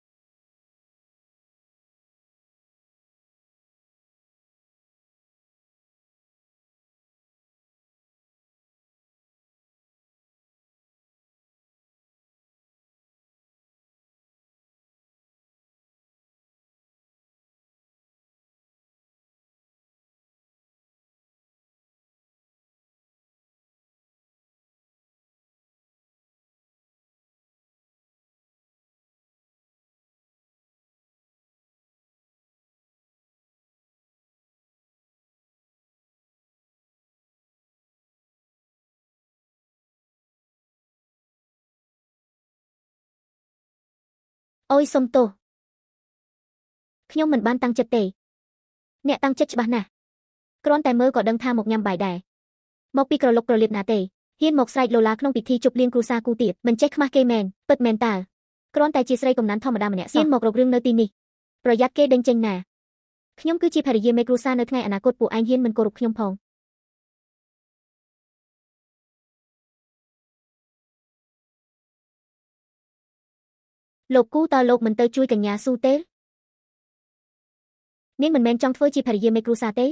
អូយសុំទោសខ្ញុំមិនបានតាំងចិត្តទេអ្នកតាំងចិត្តច្បាស់ណាស់គ្រាន់តែមើលក៏ដឹងថាមកញ៉ាំបាយដែរមកពីក្រឡុកក្រលៀបណាទេហ៊ានមកស្រែកឡូឡាក្នុងពិធីជប់លៀងគ្រួសារគូទៀតមិនចេះខ្មាស់គេមែនពិតមែនតើគ្រាន់តែជាស្រីកំណានធម្មតាម្នាក់ហ៊ានមករករឿងនៅទីនេះប្រយ័ត្នគេដេញចេញណាខ្ញុំគឺជាភរិយាមេគ្រួសារនៅថ្ងៃអនាគតពួកឯងហ៊ានមិនគោរពខ្ញុំផងលោកគូតើលោកមិនទៅជួយកញ្ញាស៊ូទេនាងមិនមែនចង់ធ្វើជាភរិយាមេគ្រួសារទេ